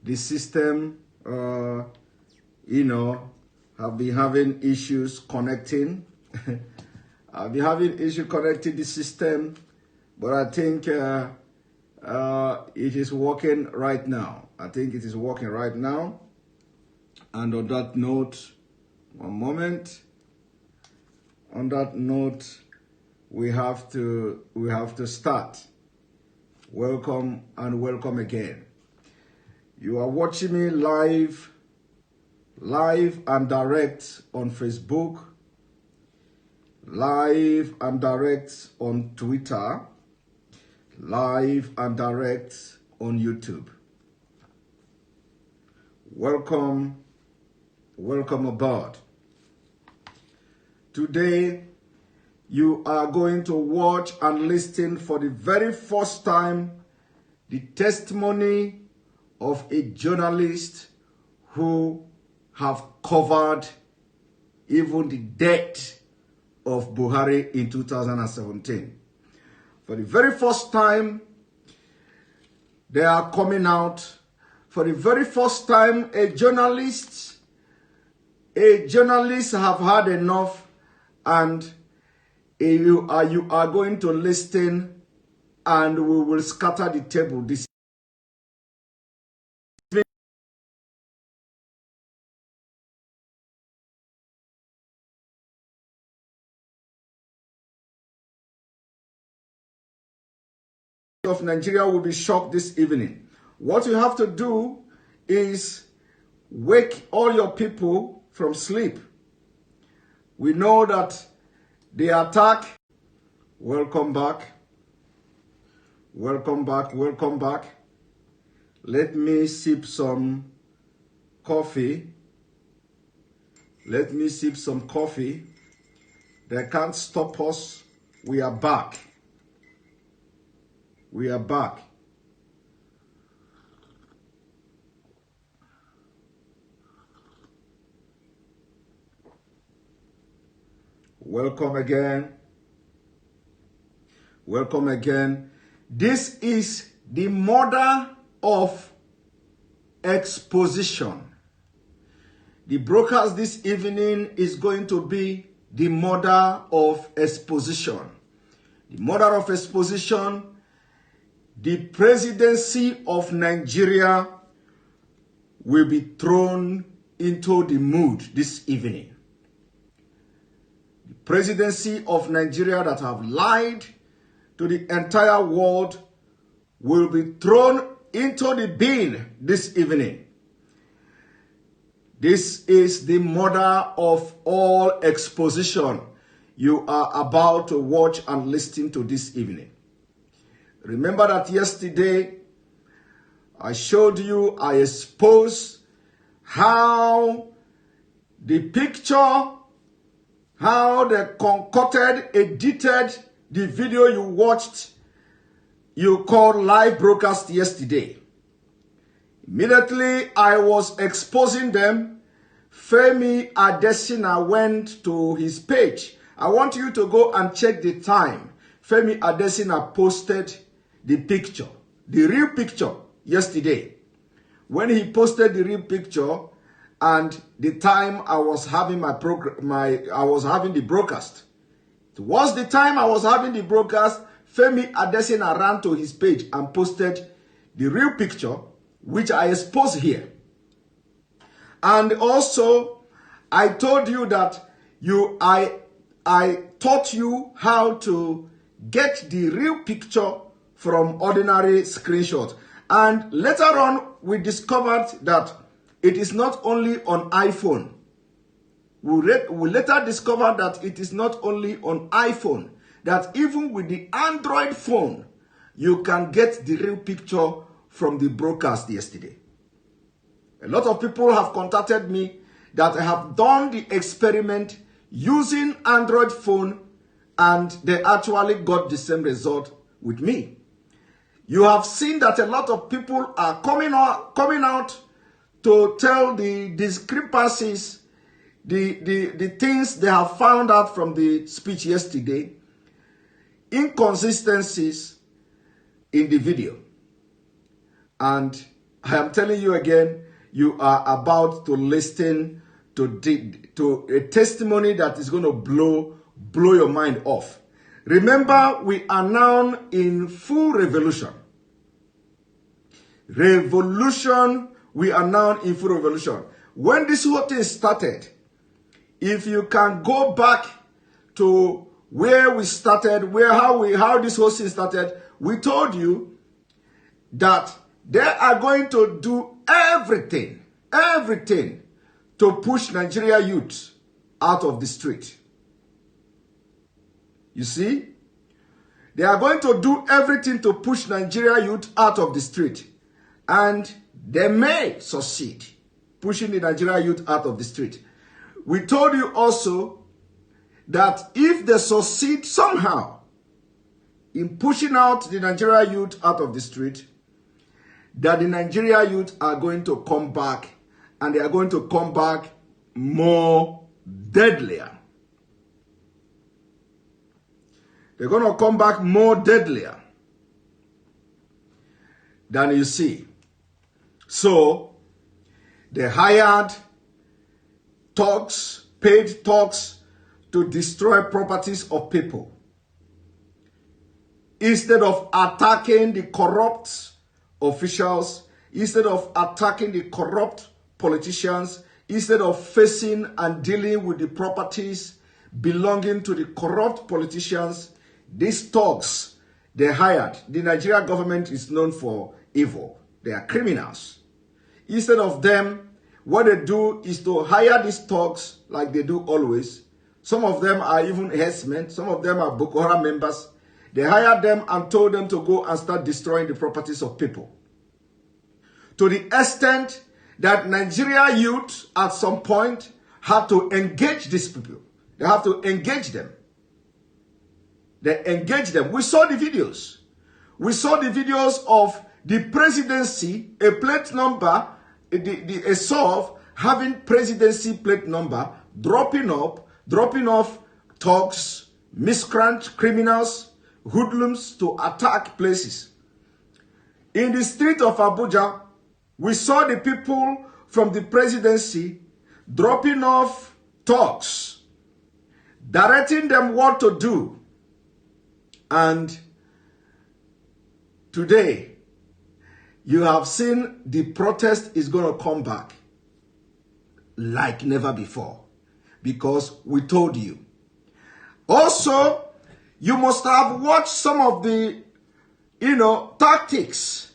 the system, have been having issues connecting. I've been having issues connecting the system, but I think it is working right now. I think it is working right now. And on that note, one moment. On that note, we have to start. Welcome and welcome again. You are watching me live and direct on Facebook, live and direct on Twitter, live and direct on YouTube. Welcome aboard. Today, you are going to watch and listen for the very first time the testimony of a journalist who have covered even the death of Buhari in 2017. For the very first time, they are coming out. For the very first time, a journalist have had enough, and you are going to listen, and we will scatter the table this of Nigeria will be shocked this evening. What you have to do is wake all your people from sleep. We know that the attack, welcome back. Let me sip some coffee. They can't stop us. We are back. Welcome again. This is the mother of exposition. The broadcast this evening is going to be the mother of exposition. The mother of exposition, the presidency of Nigeria will be thrown into the mood this evening. The presidency of Nigeria that have lied to the entire world will be thrown into the bin this evening. This is the mother of all exposition you are about to watch and listen to this evening. Remember that yesterday I exposed how they concocted, edited the video you watched, you called live broadcast yesterday. Immediately I was exposing them. Femi Adesina went to his page. I want you to go and check the time. Femi Adesina posted the picture, the real picture, yesterday. When he posted the real picture and the time I was having the broadcast. Towards the time I was having the broadcast, Femi Adesina ran to his page and posted the real picture, which I exposed here. And also, I told you that I taught you how to get the real picture from ordinary screenshot. And later on, we discovered that it is not only on iPhone. We later discovered that it is not only on iPhone, that even with the Android phone, you can get the real picture from the broadcast yesterday. A lot of people have contacted me that have done the experiment using Android phone, and they actually got the same result with me. You have seen that a lot of people are coming out to tell the discrepancies, the things they have found out from the speech yesterday, inconsistencies in the video. And I am telling you again, you are about to listen to a testimony that is going to blow your mind off. Remember, we are now in full revolution. We are now in full revolution. When this whole thing started, if you can go back to where we started, how this whole thing started, we told you that they are going to do everything to push Nigeria youth out of the street. You see? They are going to do everything to push Nigeria youth out of the street. And they may succeed pushing the Nigeria youth out of the street. We told you also that if they succeed somehow in pushing out the Nigeria youth out of the street, that the Nigeria youth are going to come back, and they are going to come back more deadlier. They're going to come back more deadlier than you see. So, they hired thugs, paid thugs to destroy properties of people. Instead of attacking the corrupt officials, instead of attacking the corrupt politicians, instead of facing and dealing with the properties belonging to the corrupt politicians, these thugs they hired, the Nigerian government is known for evil. They are criminals. Instead of them, what they do is to hire these thugs like they do always. Some of them are even herdsmen. Some of them are Boko Haram members. They hired them and told them to go and start destroying the properties of people. To the extent that Nigeria youth at some point had to engage these people. They have to engage them. They engage them. We saw the videos. We saw the videos of the presidency, a plate number, a SOF having presidency plate number, dropping off thugs, miscreant criminals, hoodlums to attack places. In the street of Abuja, we saw the people from the presidency dropping off thugs, directing them what to do. And today, you have seen the protest is going to come back like never before, because we told you. Also, you must have watched some of the, tactics,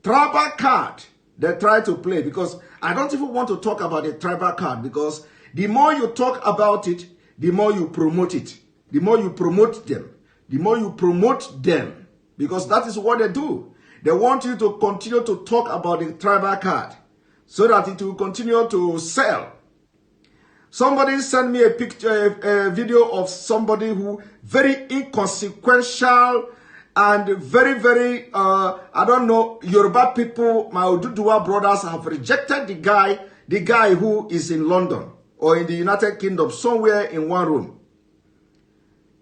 tribal card they try to play, because I don't even want to talk about the tribal card, because the more you talk about it, the more you promote it. The more you promote them. The more you promote them, because that is what they do. They want you to continue to talk about the tribal card so that it will continue to sell. Somebody sent me a picture, a video of somebody who very inconsequential and very, I don't know, Yoruba people, my Oduduwa brothers have rejected the guy who is in London or in the United Kingdom, somewhere in one room.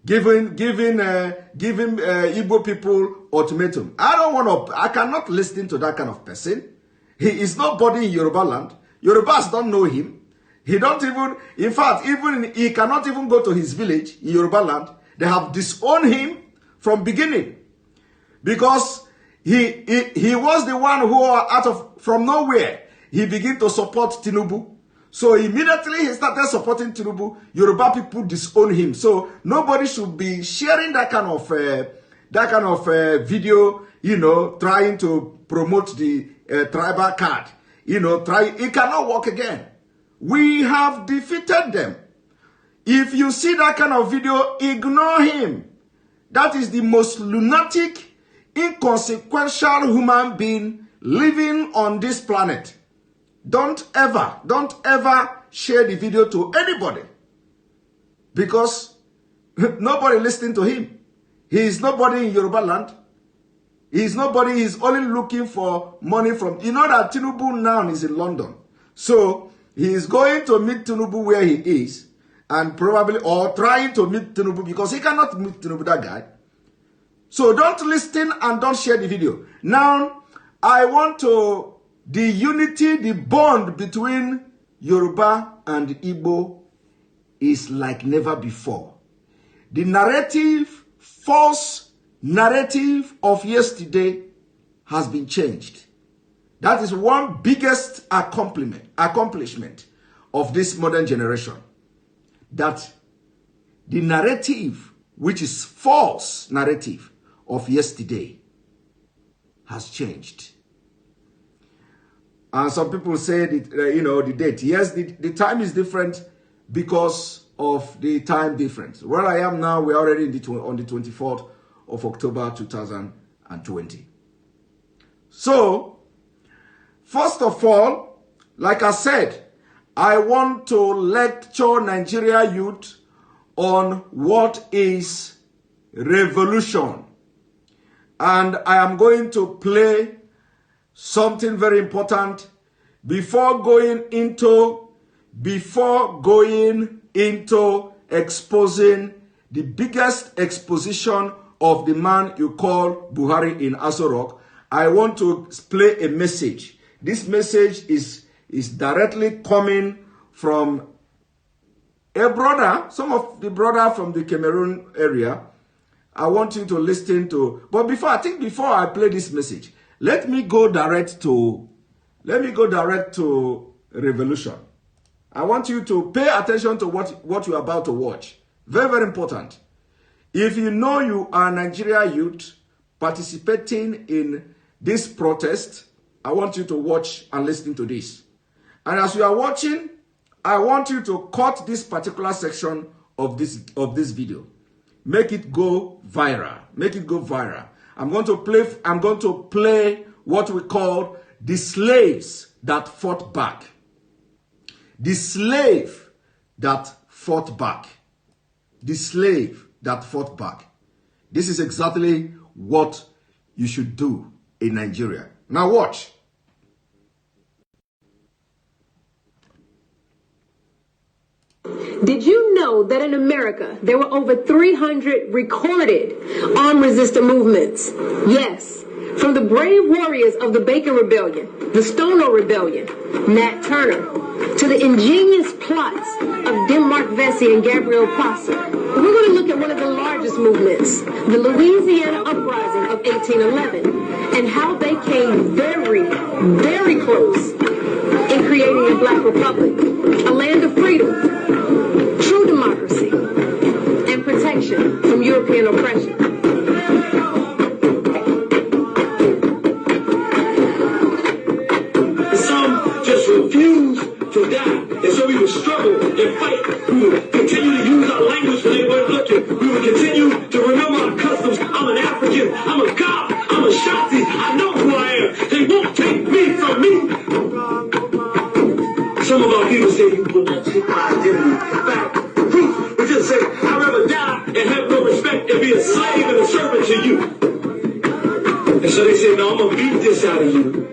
Giving Igbo people ultimatum. I cannot listen to that kind of person. He is nobody in Yoruba land. Yorubas don't know him. He don't even, in fact, he cannot even go to his village in Yoruba land. They have disowned him from beginning. Because he was the one who from nowhere, he began to support Tinubu. So immediately he started supporting Tinubu, Yoruba people disown him. So nobody should be sharing that kind of video, trying to promote the tribal card. It cannot work again. We have defeated them. If you see that kind of video, ignore him. That is the most lunatic, inconsequential human being living on this planet. Don't ever share the video to anybody, because nobody listening to him. He is nobody in Yoruba land. He is nobody. He is only looking for money from, that Tinubu now is in London. So he is going to meet Tinubu where he is, and probably, or trying to meet Tinubu, because he cannot meet Tinubu, that guy. So don't listen and don't share the video. Now, I want to, the unity, the bond between Yoruba and Igbo is like never before. The narrative, false narrative of yesterday has been changed. That is one biggest accomplishment of this modern generation. That the narrative, which is false narrative of yesterday, has changed. And some people say that, the date. Yes, the time is different because of the time difference. Where I am now, we're already on the 24th of October 2020. So, first of all, like I said, I want to lecture Nigeria youth on what is revolution. And I am going to play something very important before going into exposing the biggest exposition of the man you call Buhari in Aso Rock. I want to play a message. This message is directly coming from a brother, some of the brother from the Cameroon area. I want you to listen to, but before I play this message, let me go direct to revolution. I want you to pay attention to what you're about to watch. Very, very important. If you know you are Nigeria youth participating in this protest, I want you to watch and listen to this. And as you are watching, I want you to cut this particular section of this video. Make it go viral. Make it go viral. I'm going to play what we call the slaves that fought back. The slave that fought back. The slave that fought back. This is exactly what you should do in Nigeria. Now watch. Did you know that in America, there were over 300 recorded armed resistance movements? Yes. From the brave warriors of the Bacon Rebellion, the Stono Rebellion, Nat Turner, to the ingenious plots of Denmark Vesey and Gabriel Prosser. We're going to look at one of the largest movements, the Louisiana Uprising of 1811, and how they came very, very close in creating a black republic, a land of freedom, true democracy, and protection from European oppression. Some just refuse to die, and so we would struggle and fight. We would continue to use our language when they weren't looking. We would continue to remember our customs. I'm an African, I'm a God, I'm a Shakti, I know who I am. They won't take me from me. Some of our people say you will not take my identity. In fact, proof would just say, I'd rather die and have no respect and be a slave and a servant to you. And so they said, no, I'm going to beat this out of you.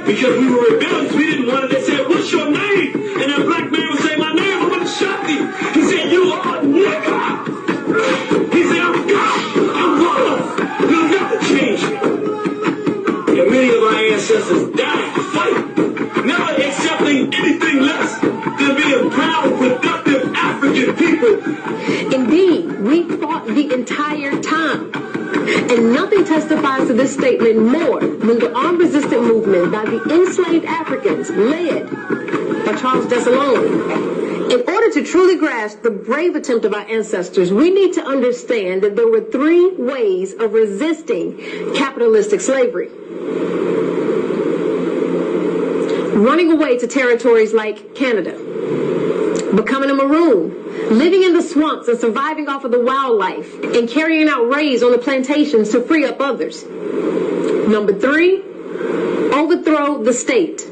Because we were rebellious, we didn't want it. They said, what's your name? And that black man would say, my name is Shakti. He said, you are nigga. He said, I'm God. I'm love. You'll never change me. And many of our ancestors died to fight, never accepting anything less than being proud, productive African people. Indeed, we fought the entire time. And nothing testifies to this statement more than the armed resistance movement by the enslaved Africans led by Charles Dessalines. In order to truly grasp the brave attempt of our ancestors, we need to understand that there were three ways of resisting capitalistic slavery. Running away to territories like Canada, becoming a maroon, living in the swamps and surviving off of the wildlife, and carrying out raids on the plantations to free up others. Number three, overthrow the state,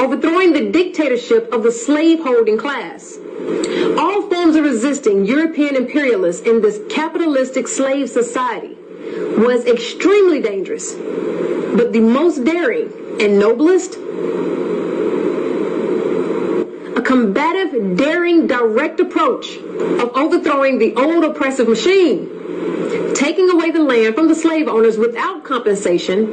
overthrowing the dictatorship of the slave-holding class. All forms of resisting European imperialists in this capitalistic slave society was extremely dangerous, but the most daring and noblest, a combative, daring, direct approach of overthrowing the old oppressive machine, taking away the land from the slave owners without compensation,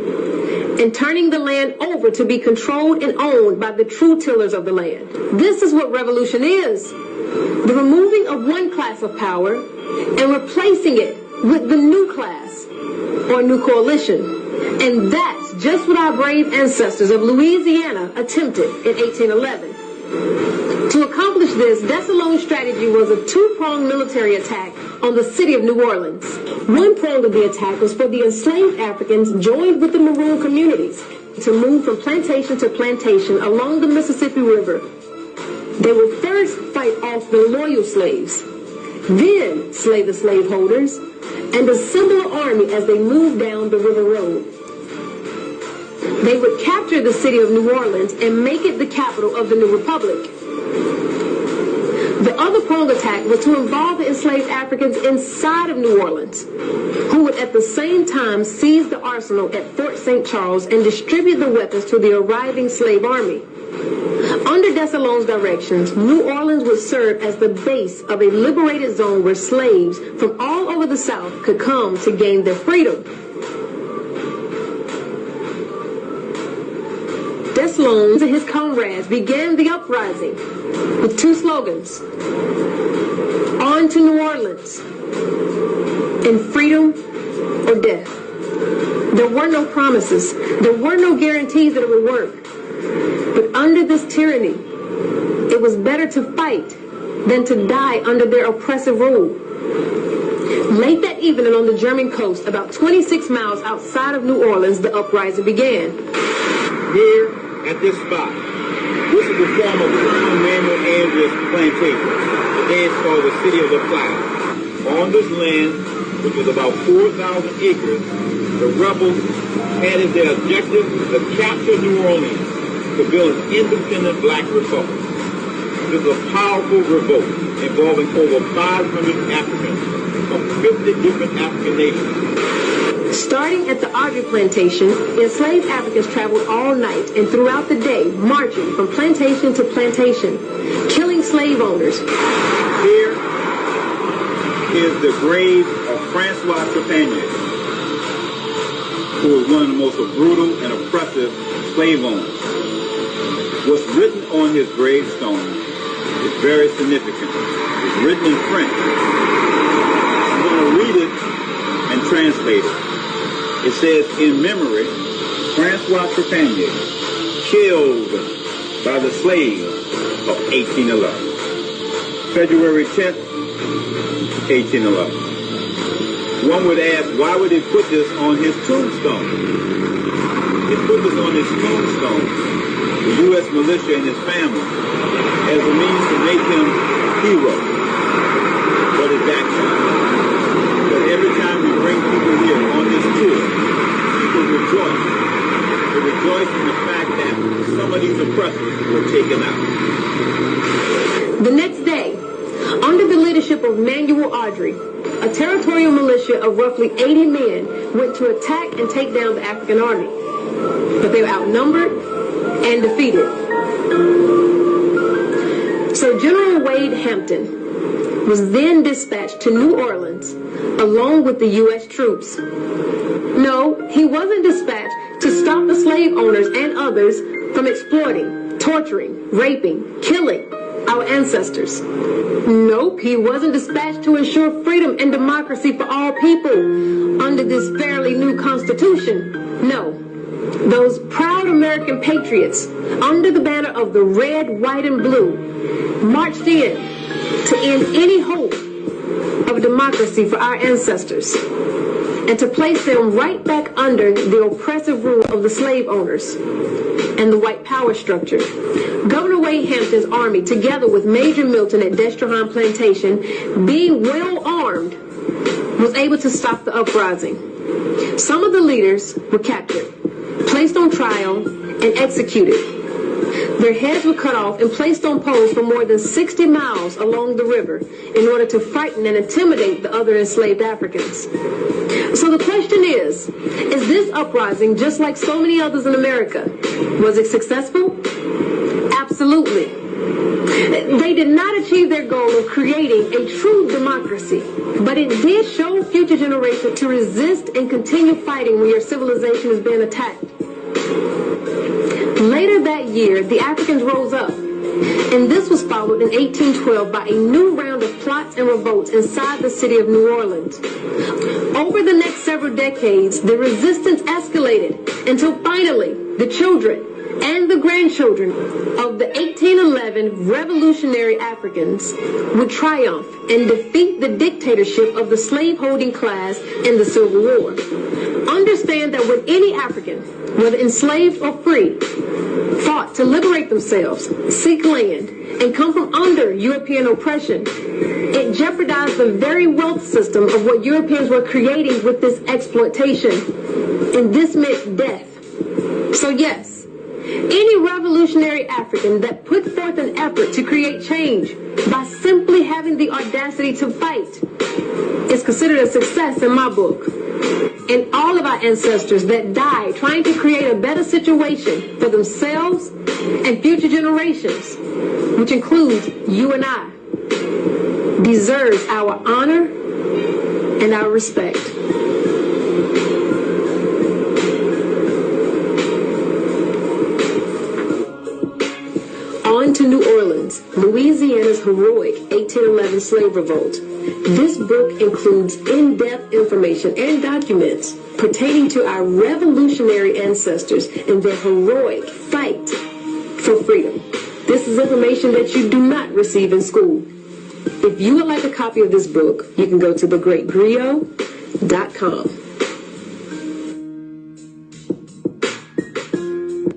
and turning the land over to be controlled and owned by the true tillers of the land. This is what revolution is. The removing of one class of power and replacing it with the new class or new coalition. And that's just what our brave ancestors of Louisiana attempted in 1811. To accomplish this, Dessalines' strategy was a two-pronged military attack on the city of New Orleans. One prong of the attack was for the enslaved Africans joined with the maroon communities to move from plantation to plantation along the Mississippi River. They would first fight off the loyal slaves, then slay the slaveholders, and assemble an army as they moved down the river road. They would capture the city of New Orleans and make it the capital of the new republic. The other pronged attack was to involve the enslaved Africans inside of New Orleans, who would at the same time seize the arsenal at Fort St. Charles and distribute the weapons to the arriving slave army. Under Dessalines' directions, New Orleans would serve as the base of a liberated zone where slaves from all over the South could come to gain their freedom. Dessalines and his comrades began the uprising with two slogans: on to New Orleans and freedom or death. There were no promises. There were no guarantees that it would work. But under this tyranny, it was better to fight than to die under their oppressive rule. Late that evening on the German coast, about 26 miles outside of New Orleans, the uprising began. Here at this spot, this is the former Colonel Manuel Andrews plantation. Today it's called the City of the Clouds. On this land, which was about 4,000 acres, the rebels had as their objective to capture New Orleans to build an independent black republic. This was a powerful revolt involving over 500 Africans from 50 different African nations. Starting at the Audrey plantation, enslaved Africans traveled all night and throughout the day, marching from plantation to plantation, killing slave owners. Here is the grave of Francois Trepanier, who was one of the most brutal and oppressive slave owners. What's written on his gravestone is very significant. It's written in French. I'm going to read it and translate it. It says, in memory, Francois Trepanier, killed by the slaves of 1811. February 10th, 1811. One would ask, why would he put this on his tombstone? He put this on his tombstone, the U.S. militia and his family, as a means to make him hero. But it's backfired. But every time we bring people here on this tour, people rejoice. They rejoice in the fact that some of these oppressors were taken out. The next day, under the leadership of Manuel Audrey, a territorial militia of roughly 80 men went to attack and take down the African army. But they were outnumbered and defeated. So General Wade Hampton was then dispatched to New Orleans along with the U.S. troops. No, he wasn't dispatched to stop the slave owners and others from exploiting, torturing, raping, killing our ancestors. Nope, he wasn't dispatched to ensure freedom and democracy for all people under this fairly new Constitution. No. Those proud American patriots, under the banner of the red, white, and blue, marched in to end any hope of democracy for our ancestors and to place them right back under the oppressive rule of the slave owners and the white power structure. Governor Wade Hampton's army, together with Major Milton at Destrehan Plantation, being well armed, was able to stop the uprising. Some of the leaders were captured, placed on trial, and executed. Their heads were cut off and placed on poles for more than 60 miles along the river in order to frighten and intimidate the other enslaved Africans. So the question is this uprising just like so many others in America? Was it successful? Absolutely. They did not achieve their goal of creating a true democracy, but it did show future generations to resist and continue fighting when your civilization is being attacked. Later that year, the Africans rose up, and this was followed in 1812 by a new round of plots and revolts inside the city of New Orleans. Over the next several decades, the resistance escalated until finally the children and the grandchildren of the 1811 revolutionary Africans would triumph and defeat the dictatorship of the slaveholding class in the Civil War. Understand that when any African, whether enslaved or free, fought to liberate themselves, seek land, and come from under European oppression, it jeopardized the very wealth system of what Europeans were creating with this exploitation. And this meant death. So yes, any revolutionary African that put forth an effort to create change by simply having the audacity to fight is considered a success in my book. And all of our ancestors that died trying to create a better situation for themselves and future generations, which includes you and I, deserves our honor and our respect. On to New Orleans, Louisiana's heroic 1811 slave revolt. This book includes in-depth information and documents pertaining to our revolutionary ancestors and their heroic fight for freedom. This is information that you do not receive in school. If you would like a copy of this book, you can go to thegreatgriot.com.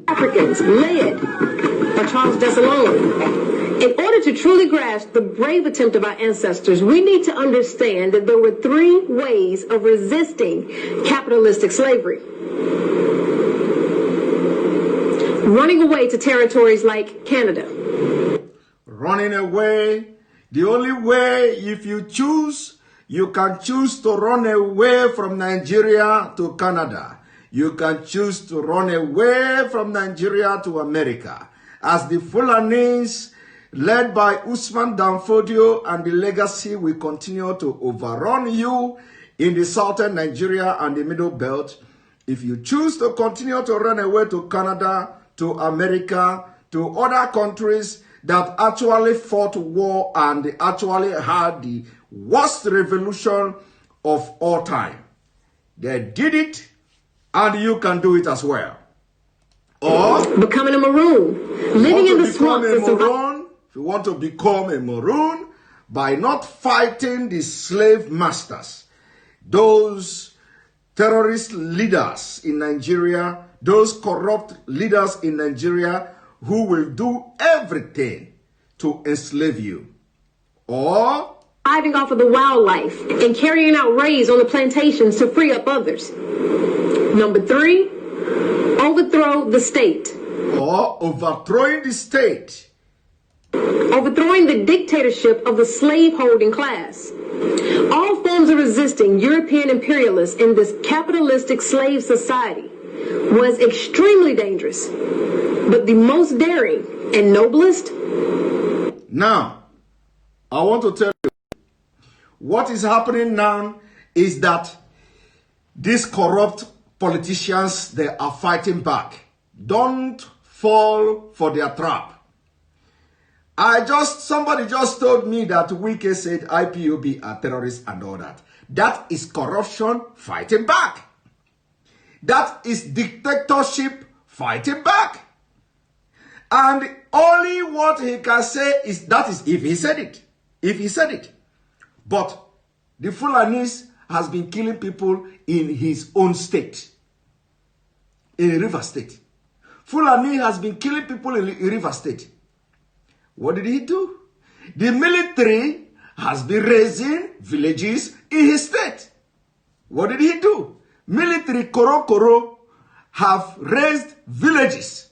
Africans, led by Charles Dessalines. In order to truly grasp the brave attempt of our ancestors, we need to understand that there were three ways of resisting capitalistic slavery. Running away to territories like Canada. Running away, the only way, if you choose, you can choose to run away from Nigeria to Canada. You can choose to run away from Nigeria to America. As the Fulanis, led by Usman Danfodio and the legacy, will continue to overrun you in the southern Nigeria and the middle belt. If you choose to continue to run away to Canada, to America, to other countries that actually fought war and actually had the worst revolution of all time, they did it, and you can do it as well. Or becoming a maroon, living in the swamps. If you want to become a maroon by not fighting the slave masters, those terrorist leaders in Nigeria, those corrupt leaders in Nigeria who will do everything to enslave you. Or surviving off of the wildlife and carrying out raids on the plantations to free up others. Number 3, overthrow the state. Or overthrowing the state. Overthrowing the dictatorship of the slaveholding class. All forms of resisting European imperialists in this capitalistic slave society was extremely dangerous, but the most daring and noblest. Now, I want to tell you, what is happening now is that these corrupt politicians, they are fighting back. Don't fall for their trap. Somebody just told me that Wike said IPOB are terrorists and all that. That is corruption fighting back. That is dictatorship fighting back. And only what he can say is, that is if he said it. If he said it. But the Fulanis has been killing people in his own state. In River State. Fulani has been killing people in River State. What did he do? The military has been raising villages in his state. What did he do? Military Koro have raised villages,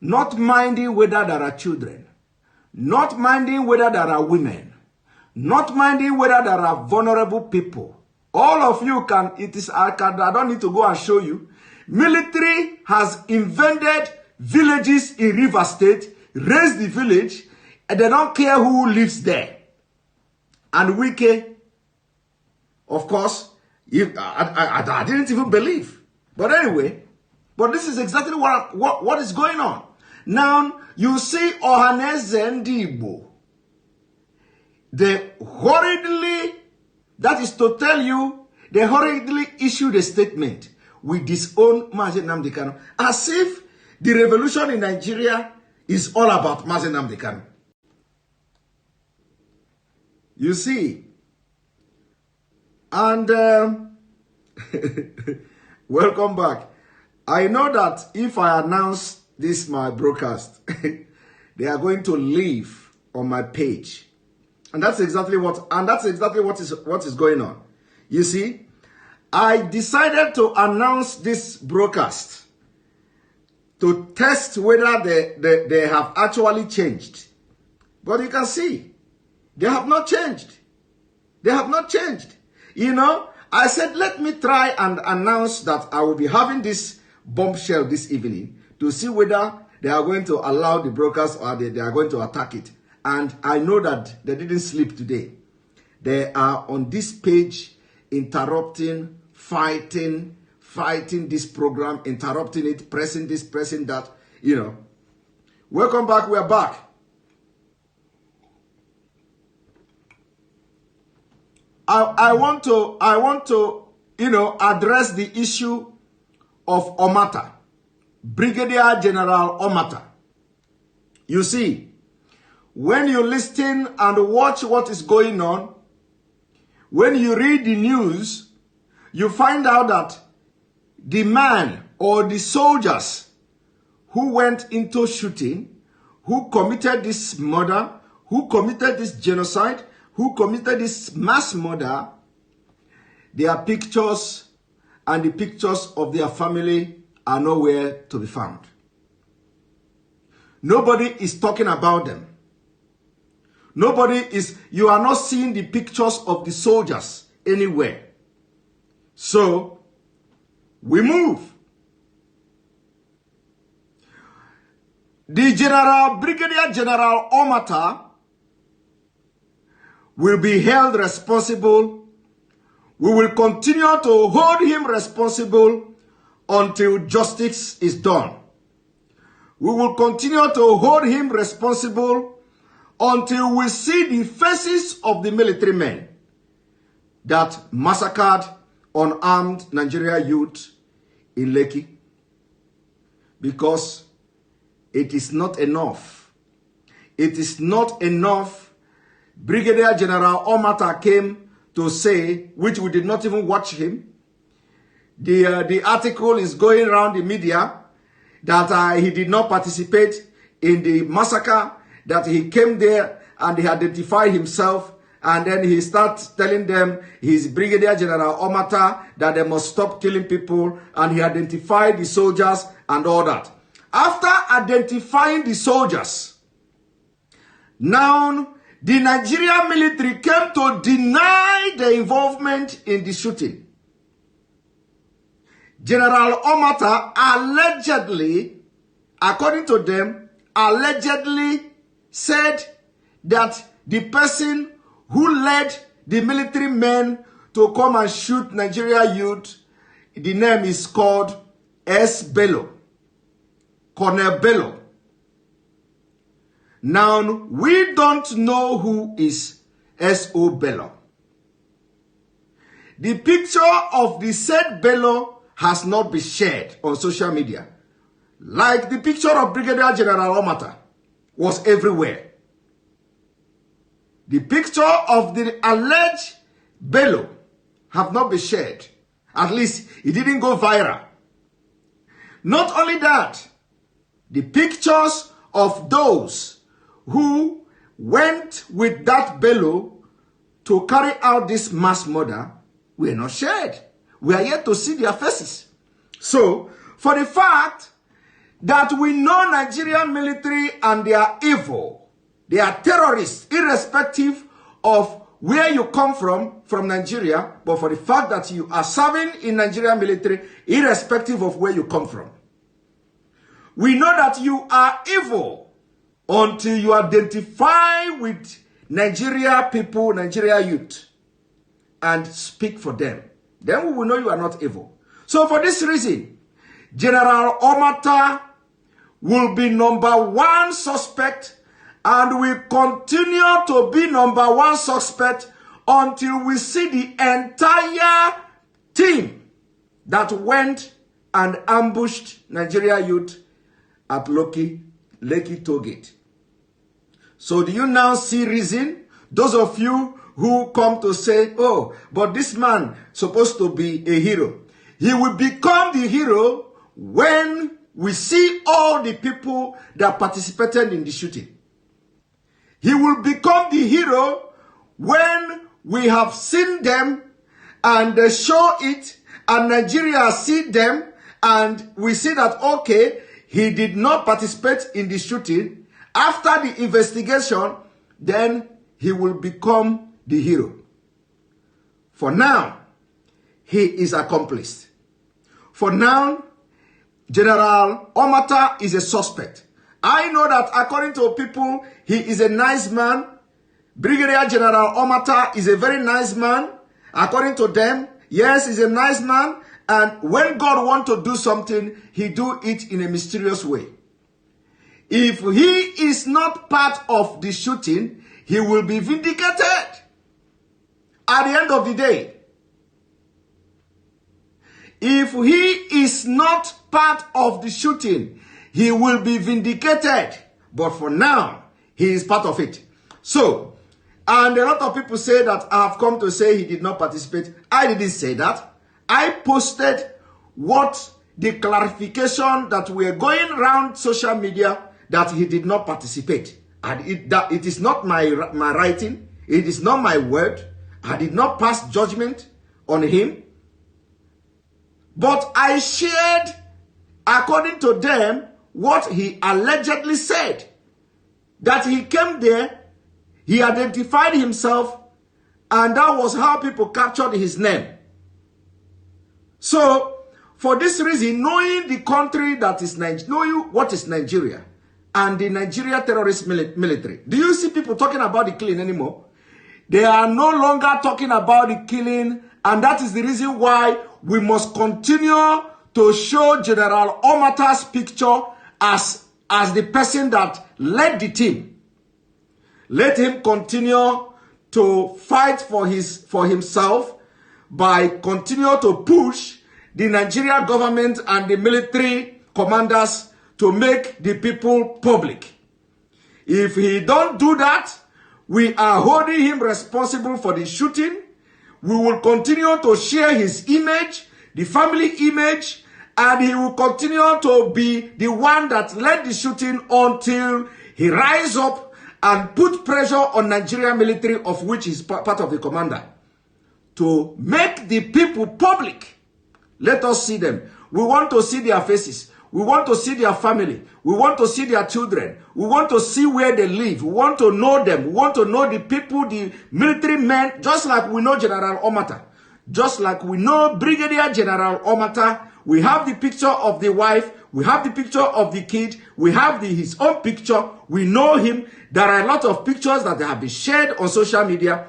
not minding whether there are children, not minding whether there are women, not minding whether there are vulnerable people. All of you can, I don't need to go and show you. Military has invaded villages in River State, raised the village, and they don't care who lives there. And Wike, of course, I didn't even believe. But anyway, But this is exactly what is going on. Now, you see Ohaneze Ndigbo. They hurriedly, that is to tell you, they hurriedly issued a statement. We disown Mazi Nnamdi Kanu, as if the revolution in Nigeria is all about Mazi Nnamdi Kanu. You see, and welcome back. I know that if I announce this my broadcast, they are going to leave on my page, and that's exactly what is going on. You see, I decided to announce this broadcast to test whether they have actually changed, but you can see they have not changed. They have not changed. You know, I said, let me try and announce that I will be having this bombshell this evening to see whether they are going to allow the brokers or they are going to attack it. And I know that they didn't sleep today. They are on this page interrupting, fighting this program, interrupting it, pressing this, pressing that, you know. Welcome back, we're back. I want to, you know, address the issue of Omata, Brigadier General Omata. You see, when you listen and watch what is going on, when you read the news, you find out that the man or the soldiers who went into shooting, who committed this murder, who committed this genocide, who committed this mass murder, their pictures and the pictures of their family are nowhere to be found. Nobody is talking about them. You are not seeing the pictures of the soldiers anywhere. So, we move. The Brigadier General Omata will be held responsible. We will continue to hold him responsible until justice is done. We will continue to hold him responsible until we see the faces of the military men that massacred unarmed Nigeria youth in Lekki. Because it is not enough. It is not enough. Brigadier General Omata came to say, which we did not even watch him. The article is going around the media that he did not participate in the massacre, that he came there and he identified himself, and then he starts telling them he's Brigadier General Omata, that they must stop killing people, and he identified the soldiers and all that. After identifying the soldiers, now the Nigerian military came to deny the involvement in the shooting. General Omata allegedly, according to them, allegedly said that the person who led the military men to come and shoot Nigeria youth, the name is called S. Bello, Colonel Bello. Now, we don't know who is S.O. Bello. The picture of the said Bello has not been shared on social media. Like the picture of Brigadier General Omata was everywhere. The picture of the alleged Bello have not been shared. At least it didn't go viral. Not only that, the pictures of those who went with that Bello to carry out this mass murder were not shared. We are yet to see their faces. So, for the fact that we know Nigerian military and they are evil, they are terrorists, irrespective of where you come from Nigeria, but for the fact that you are serving in Nigerian military, irrespective of where you come from. We know that you are evil until you identify with Nigeria people, Nigeria youth, and speak for them. Then we will know you are not evil. So for this reason, General Omata will be #1 suspect and will continue to be #1 suspect until we see the entire team that went and ambushed Nigeria youth at Lekki Toll Gate. So do you now see reason? Those of you who come to say, oh, but this man supposed to be a hero. He will become the hero when we see all the people that participated in the shooting. He will become the hero when we have seen them and they show it and Nigeria see them and we see that, okay, he did not participate in the shooting. After the investigation, then he will become the hero. For now, he is accomplished. For now, General Omata is a suspect. I know that according to people, he is a nice man. Brigadier General Omata is a very nice man. According to them, yes, he's a nice man. And when God wants to do something, he do it in a mysterious way. If he is not part of the shooting, he will be vindicated at the end of the day. If he is not part of the shooting, he will be vindicated. But for now, he is part of it. So, and a lot of people say that I have come to say he did not participate. I didn't say that. I posted what the clarification that we are going around social media that he did not participate. And it is not my writing. It is not my word. I did not pass judgment on him. But I shared, according to them, what he allegedly said. That he came there, he identified himself, and that was how people captured his name. So, for this reason, knowing the country that is Nigeria, knowing what is Nigeria, and the Nigeria terrorist military, do you see people talking about the killing anymore? They are no longer talking about the killing, and that is the reason why we must continue to show General Omata's picture as the person that led the team. Let him continue to fight for himself by continue to push the Nigerian government and the military commanders to make the people public. If he don't do that, we are holding him responsible for the shooting. We will continue to share his image, the family image, and he will continue to be the one that led the shooting until he rise up and put pressure on Nigerian military, of which is part of the commander, to make the people public. Let us see them. We want to see their faces. We want to see their family. We want to see their children. We want to see where they live. We want to know them. We want to know the people, the military men, just like we know General Omata. Just like we know Brigadier General Omata. We have the picture of the wife. We have the picture of the kid. We have his own picture. We know him. There are a lot of pictures that have been shared on social media.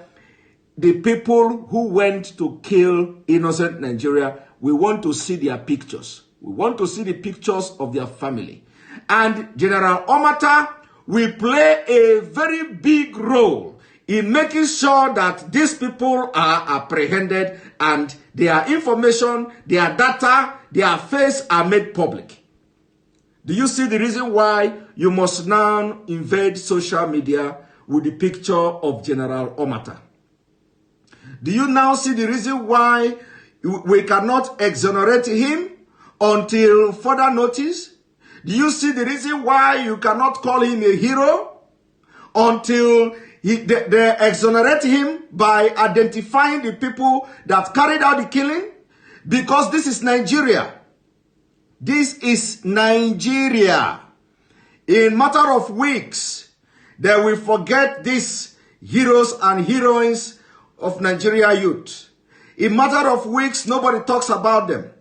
The people who went to kill innocent Nigeria, we want to see their pictures. We want to see the pictures of their family. And General Omata will play a very big role in making sure that these people are apprehended and their information, their data, their face are made public. Do you see the reason why you must now invade social media with the picture of General Omata? Do you now see the reason why we cannot exonerate him until further notice? Do you see the reason why you cannot call him a hero until they exonerate him by identifying the people that carried out the killing? Because this is Nigeria. This is Nigeria. In matter of weeks, they will forget these heroes and heroines of Nigeria youth. In matter of weeks, nobody talks about them.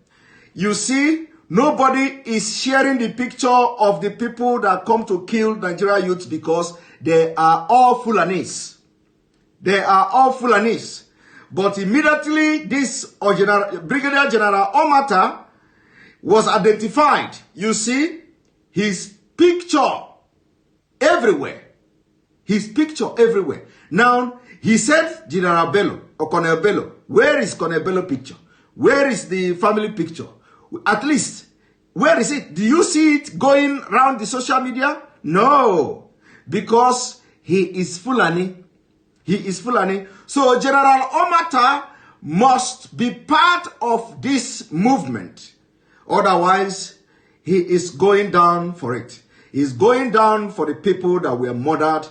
You see, nobody is sharing the picture of the people that come to kill Nigeria youth because they are all Fulanis. They are all Fulanis. But immediately, this Brigadier General Omata was identified. You see his picture everywhere. His picture everywhere. Now, he said General Bello or Colonel Bello. Where is Colonel Bello picture? Where is the family picture? At least, where is it? Do you see it going around the social media? No. Because he is Fulani. He is Fulani. So General Omata must be part of this movement. Otherwise, he is going down for it. He is going down for the people that were murdered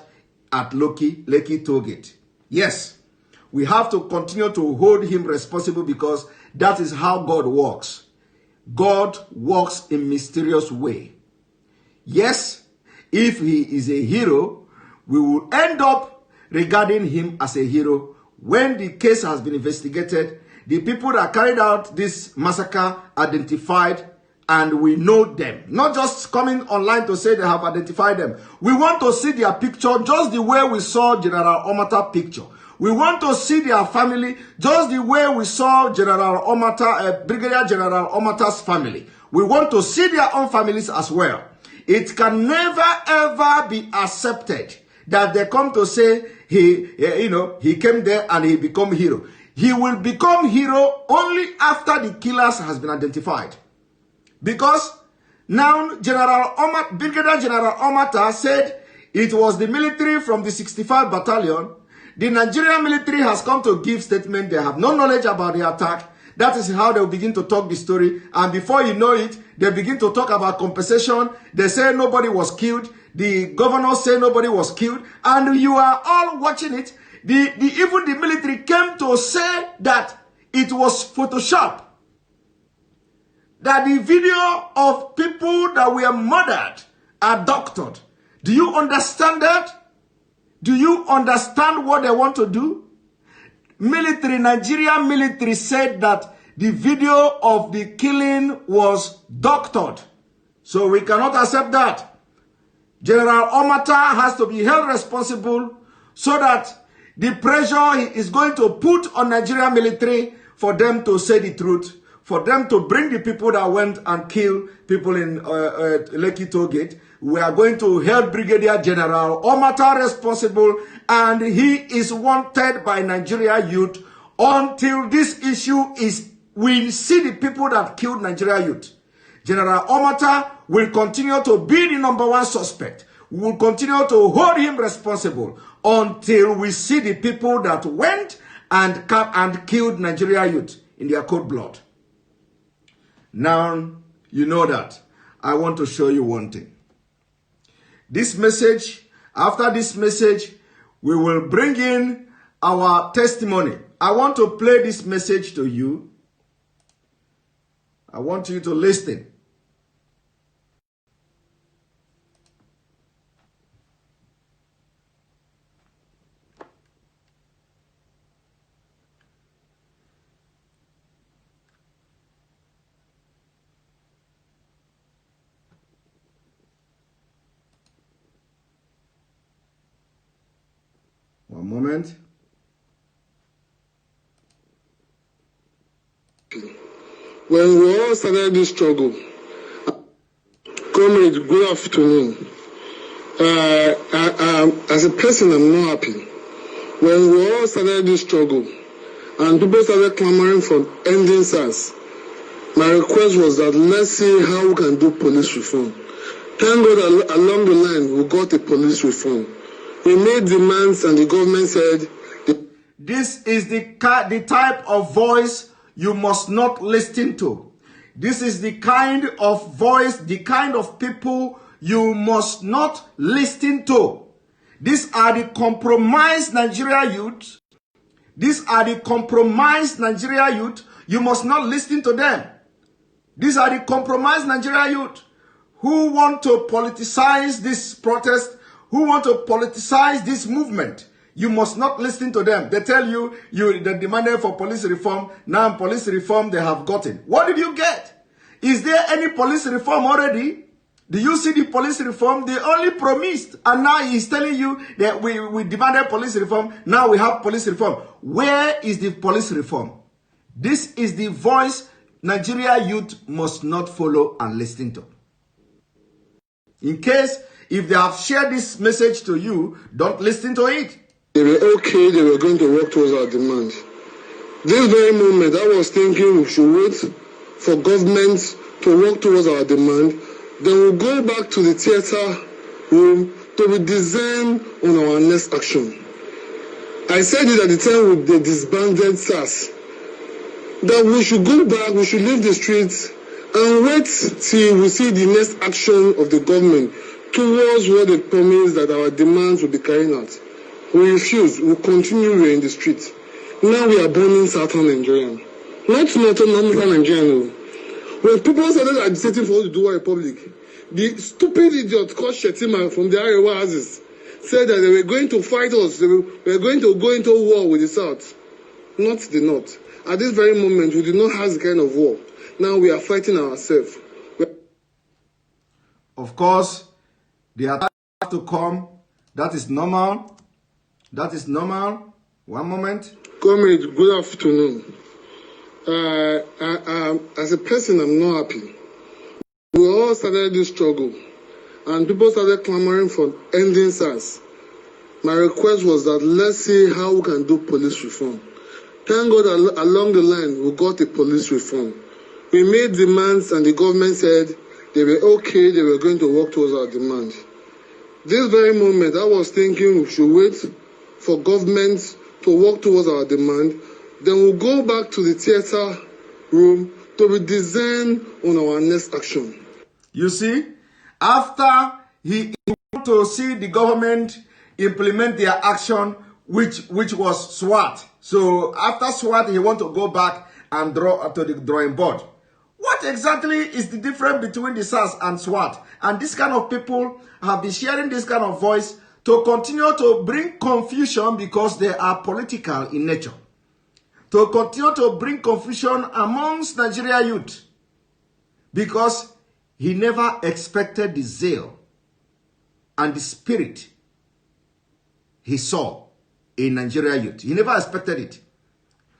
at Lekki Tollgate. Yes, we have to continue to hold him responsible because that is how God works. God works in mysterious way. Yes, if he is a hero, we will end up regarding him as a hero. When the case has been investigated, the people that carried out this massacre identified, and we know them. Not just coming online to say they have identified them. We want to see their picture just the way we saw General Omata picture. We want to see their family just the way we saw General Omata, Brigadier General Omata's family. We want to see their own families as well. It can never ever be accepted that they come to say he came there and he become hero. He will become hero only after the killers has been identified. Because now Brigadier General Omata said it was the military from the 65 battalion. The Nigerian military has come to give statement. They have no knowledge about the attack. That is how they will begin to talk the story. And before you know it, they begin to talk about compensation. They say nobody was killed. The governor said nobody was killed. And you are all watching it. Even the military came to say that it was Photoshop. That the video of people that were murdered are doctored. Do you understand that? Do you understand what they want to do? Nigerian military said that the video of the killing was doctored. So we cannot accept that. General Omata has to be held responsible so that the pressure he is going to put on Nigerian military for them to say the truth, for them to bring the people that went and killed people in Lekki Tollgate. We are going to hold Brigadier General Omata responsible, and he is wanted by Nigeria youth until this issue is, we see the people that killed Nigeria youth. General Omata will continue to be the #1 suspect. We will continue to hold him responsible until we see the people that went and killed Nigeria youth in their cold blood. Now, you know that. I want to show you one thing. This message, after this message, we will bring in our testimony. I want to play this message to you. I want you to listen. One moment. When we all started this struggle, comrades, good afternoon. As a person, I'm not happy. When we all started this struggle, and people started clamoring for ending SARS, my request was that let's see how we can do police reform. Thank God along the line, we got a police reform. We made demands and the government said... This is the type of voice you must not listen to. This is the kind of voice, the kind of people you must not listen to. These are the compromised Nigeria youth. These are the compromised Nigeria youth. You must not listen to them. These are the compromised Nigeria youth who want to politicize this protest, who want to politicize this movement. You must not listen to them. They tell you, they demanded for police reform. Now police reform they have gotten. What did you get? Is there any police reform already? Do you see the police reform? They only promised. And now he's telling you that we demanded police reform. Now we have police reform. Where is the police reform? This is the voice Nigeria youth must not follow and listen to. In case, if they have shared this message to you, don't listen to it. They were okay, they were going to work towards our demand. This very moment, I was thinking we should wait for government to work towards our demand. Then we'll go back to the theater room to be design on our next action. I said it at the time with the disbanded SARS, that we should go back, we should leave the streets and wait till we see the next action of the government towards what they promised that our demands will be carried out. We refuse, we continue in the streets. Now we are burning southern Nigeria. Not northern Nigeria, no. When people started agitating for us to do a republic, the stupid idiot called Shetima from the Arewa houses said that they were going to fight us, they were going to go into war with the South. Not the North. At this very moment, we do not have the kind of war. Now we are fighting ourselves. Of course, the attack to come. That is normal. That is normal. One moment. Comrade, good afternoon. As a person, I'm not happy. We all started this struggle, and people started clamoring for ending SARS. My request was that let's see how we can do police reform. Thank God along the line, we got a police reform. We made demands, and the government said they were okay, they were going to work towards our demand. This very moment, I was thinking we should wait for government to work towards our demand. Then we'll go back to the theater room to be design on our next action. You see, after he wanted to see the government implement their action, which was SWAT. So after SWAT, he want to go back and draw to the drawing board. What exactly is the difference between the SARS and SWAT? And this kind of people have been sharing this kind of voice to continue to bring confusion because they are political in nature. To continue to bring confusion amongst Nigeria youth. Because he never expected the zeal and the spirit he saw in Nigeria youth. He never expected it.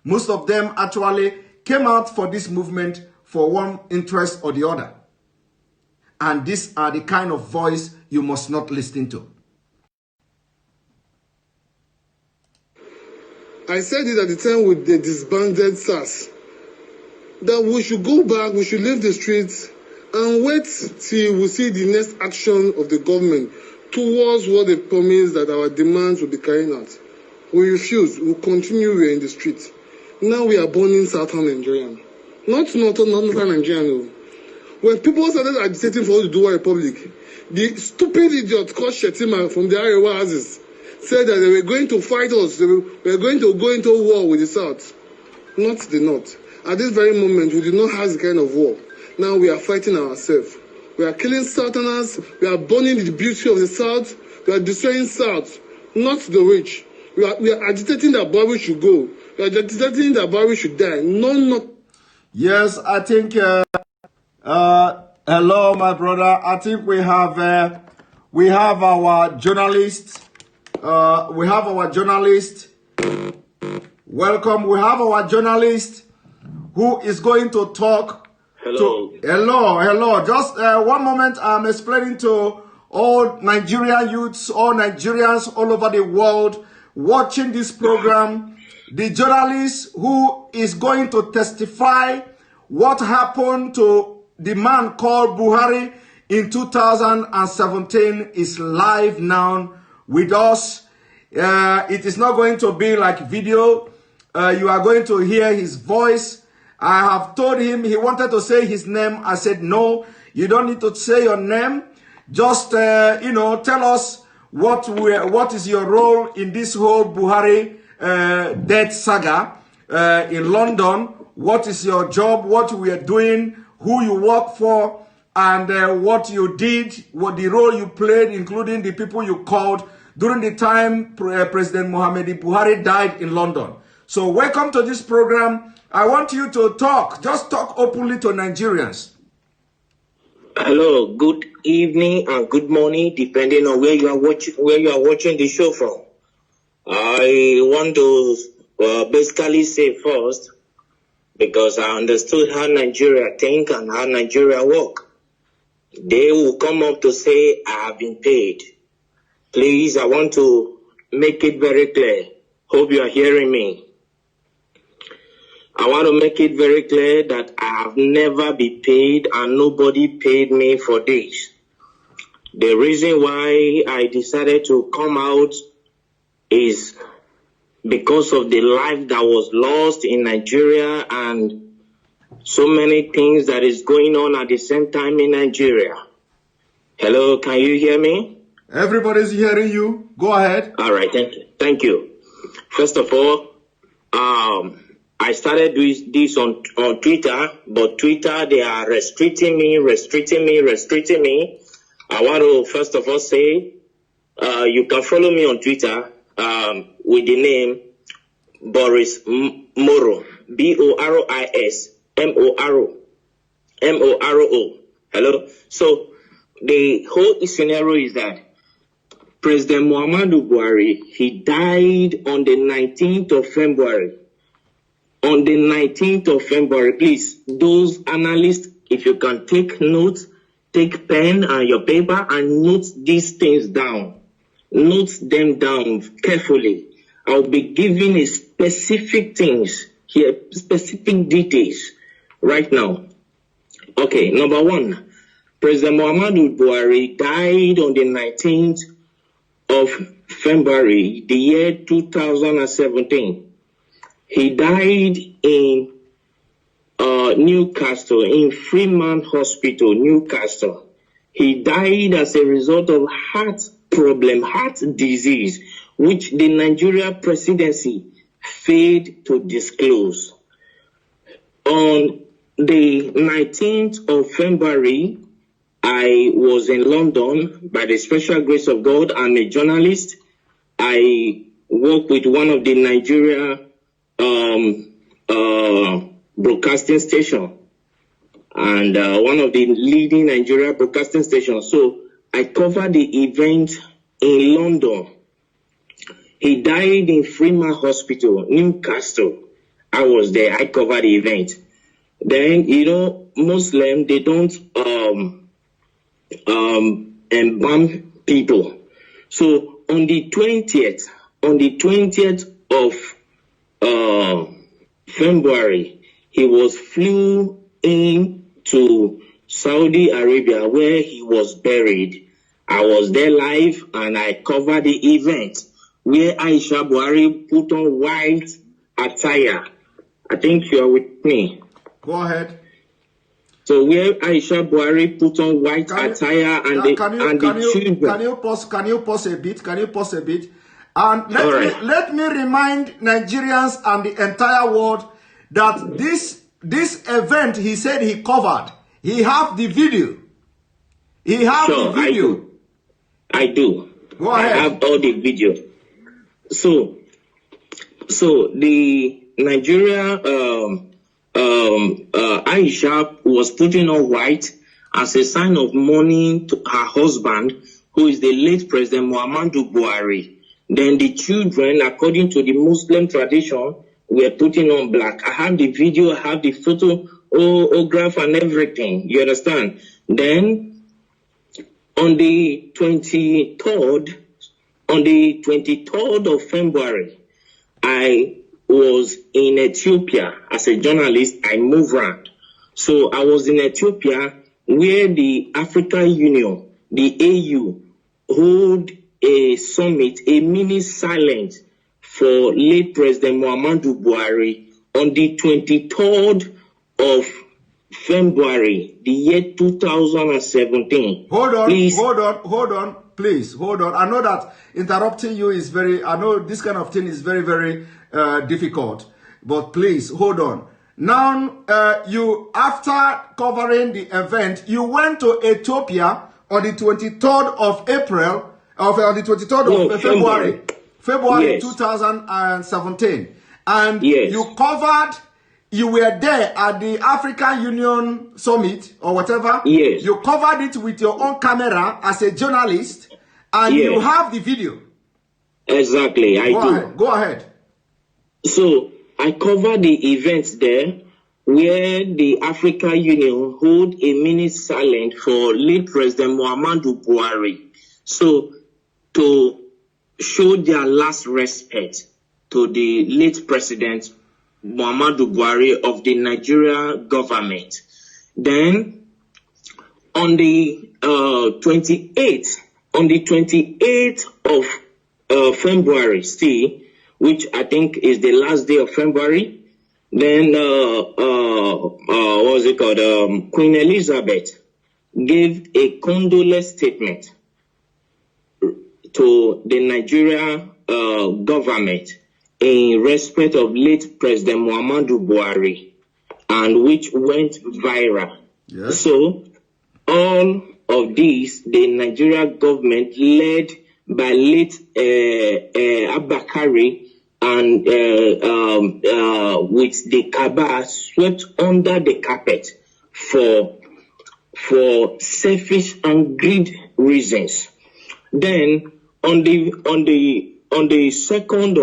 Most of them actually came out for this movement for one interest or the other. And these are the kind of voice you must not listen to. I said it at the time with the disbanded SARS, that we should go back, we should leave the streets and wait till we see the next action of the government towards what they promised that our demands will be carried out. We refuse, we continue in the streets. Now we are burning southern Nigeria. Not northern Nigeria, no. When people started agitating for us to do a republic, the stupid idiot called Shetima from the Arewa houses said that they were going to fight us, they were going to go into war with the South. Not the North. At this very moment, we do not have the kind of war. Now we are fighting ourselves. We are killing Southerners, we are burning the beauty of the South, we are destroying South, not the rich. We are agitating that Buhari should go. We are agitating that Buhari should die. No. Yes, I think, hello, my brother. I think we have our journalist. We have our journalist. Welcome. We have our journalist who is going to talk. Hello. Hello. Just one moment. I'm explaining to all Nigerian youths, all Nigerians all over the world watching this program. The journalist who is going to testify what happened to the man called Buhari in 2017 is live now with us. It is not going to be like video. You are going to hear his voice. I have told him he wanted to say his name. I said, no, you don't need to say your name. Just, tell us what is your role in this whole Buhari death saga in London. What is your job, what we are doing, who you work for, and what you did, what the role you played, including the people you called during the time President Muhammadu Buhari died in London. So welcome to this program. I want you to just talk openly to Nigerians. Hello, good evening and good morning, depending on where you are watching the show from. I want to basically say first, because I understood how Nigeria think and how Nigeria work. They will come up to say, I have been paid. Please, I want to make it very clear. Hope you are hearing me. I want to make it very clear that I have never been paid and nobody paid me for this. The reason why I decided to come out is because of the life that was lost in Nigeria and so many things that is going on at the same time in Nigeria. Hello, can you hear me? Everybody's hearing you. Go ahead. All right, thank you. First of all, I started doing this on Twitter, but Twitter, they are restricting me. I want to first of all say, you can follow me on Twitter with the name Boris Moro, Boris Moro. Hello? So, the whole scenario is that President Muhammadu Buhari, he died on the 19th of February. On the 19th of February, please, those analysts, if you can take notes, take pen and your paper and note these things down. Note them down carefully. I'll be giving a specific things here, specific details right now. Okay, number one, President Muhammadu Buhari died on the 19th of February, the year 2017. He died in Newcastle, in Freeman Hospital, Newcastle. He died as a result of heart disease, which the Nigeria presidency failed to disclose. On the 19th of February, I was in London by the special grace of God. I'm a journalist. I work with one of the Nigeria broadcasting station and one of the leading Nigeria broadcasting stations. So I covered the event in London. He died in Freeman Hospital, Newcastle. I was there. I covered the event. Then, you know, Muslim, they don't embalm people. So on the 20th of February, he was flew in to Saudi Arabia where he was buried. I was there live and I covered the event where Aisha Buhari put on white attire. I think you are with me. Go ahead. So where Aisha Buhari put on white attire and the children. Can you pause a bit? And let me remind Nigerians and the entire world that this event he said he covered, he have the video. He have the video. I do. Go ahead. I have all the video. So the Nigeria Aisha was putting on white as a sign of mourning to her husband, who is the late President Muhammadu Buhari. Then the children, according to the Muslim tradition, were putting on black. I have the video, I have the photograph and everything. You understand? Then on the 23rd of February, I was in Ethiopia as a journalist. I moved around. So I was in Ethiopia where the African Union, the AU, hold a summit, a mini silence for late President Muhammadu Buhari on the 23rd of February, the year 2017. Hold on, please. I know that interrupting you is I know this kind of thing is very, very difficult, but please, hold on. Now, you, after covering the event, you went to Ethiopia on the 23rd of April, on the 23rd of February yes. 2017. And yes. you were there at the African Union Summit or whatever. Yes. You covered it with your own camera as a journalist, and yes. you have the video. Exactly, I do. Go ahead. So I covered the events there where the African Union hold a minute silent for late President Muhammadu Buhari. So, to show their last respect to the late President Muhammadu Buhari of the Nigeria government. Then, on the 28th of February, which I think is the last day of February, then what was it called? Queen Elizabeth gave a condolence statement to the Nigeria government in respect of late President Muhammadu Buhari, and which went viral. Yes. So all of these, the Nigeria government led by late Abakari and with the cabal swept under the carpet for selfish and greed reasons. Then on the 2nd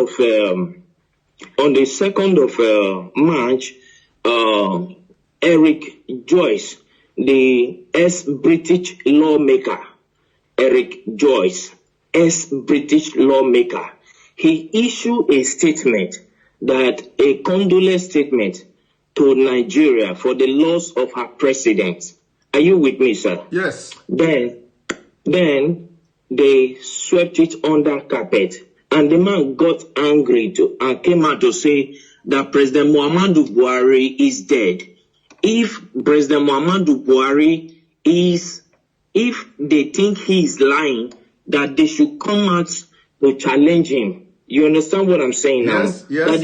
of March, Eric Joyce, the ex-British lawmaker, he issued a statement, that a condolence statement to Nigeria for the loss of her president. Are you with me, sir? Yes. Then they swept it under carpet, and the man got angry and came out to say that President Muhammadu Buhari is dead. If President Muhammadu Buhari if they think he is lying, that they should come out to challenge him. You understand what I'm saying now? Yes, that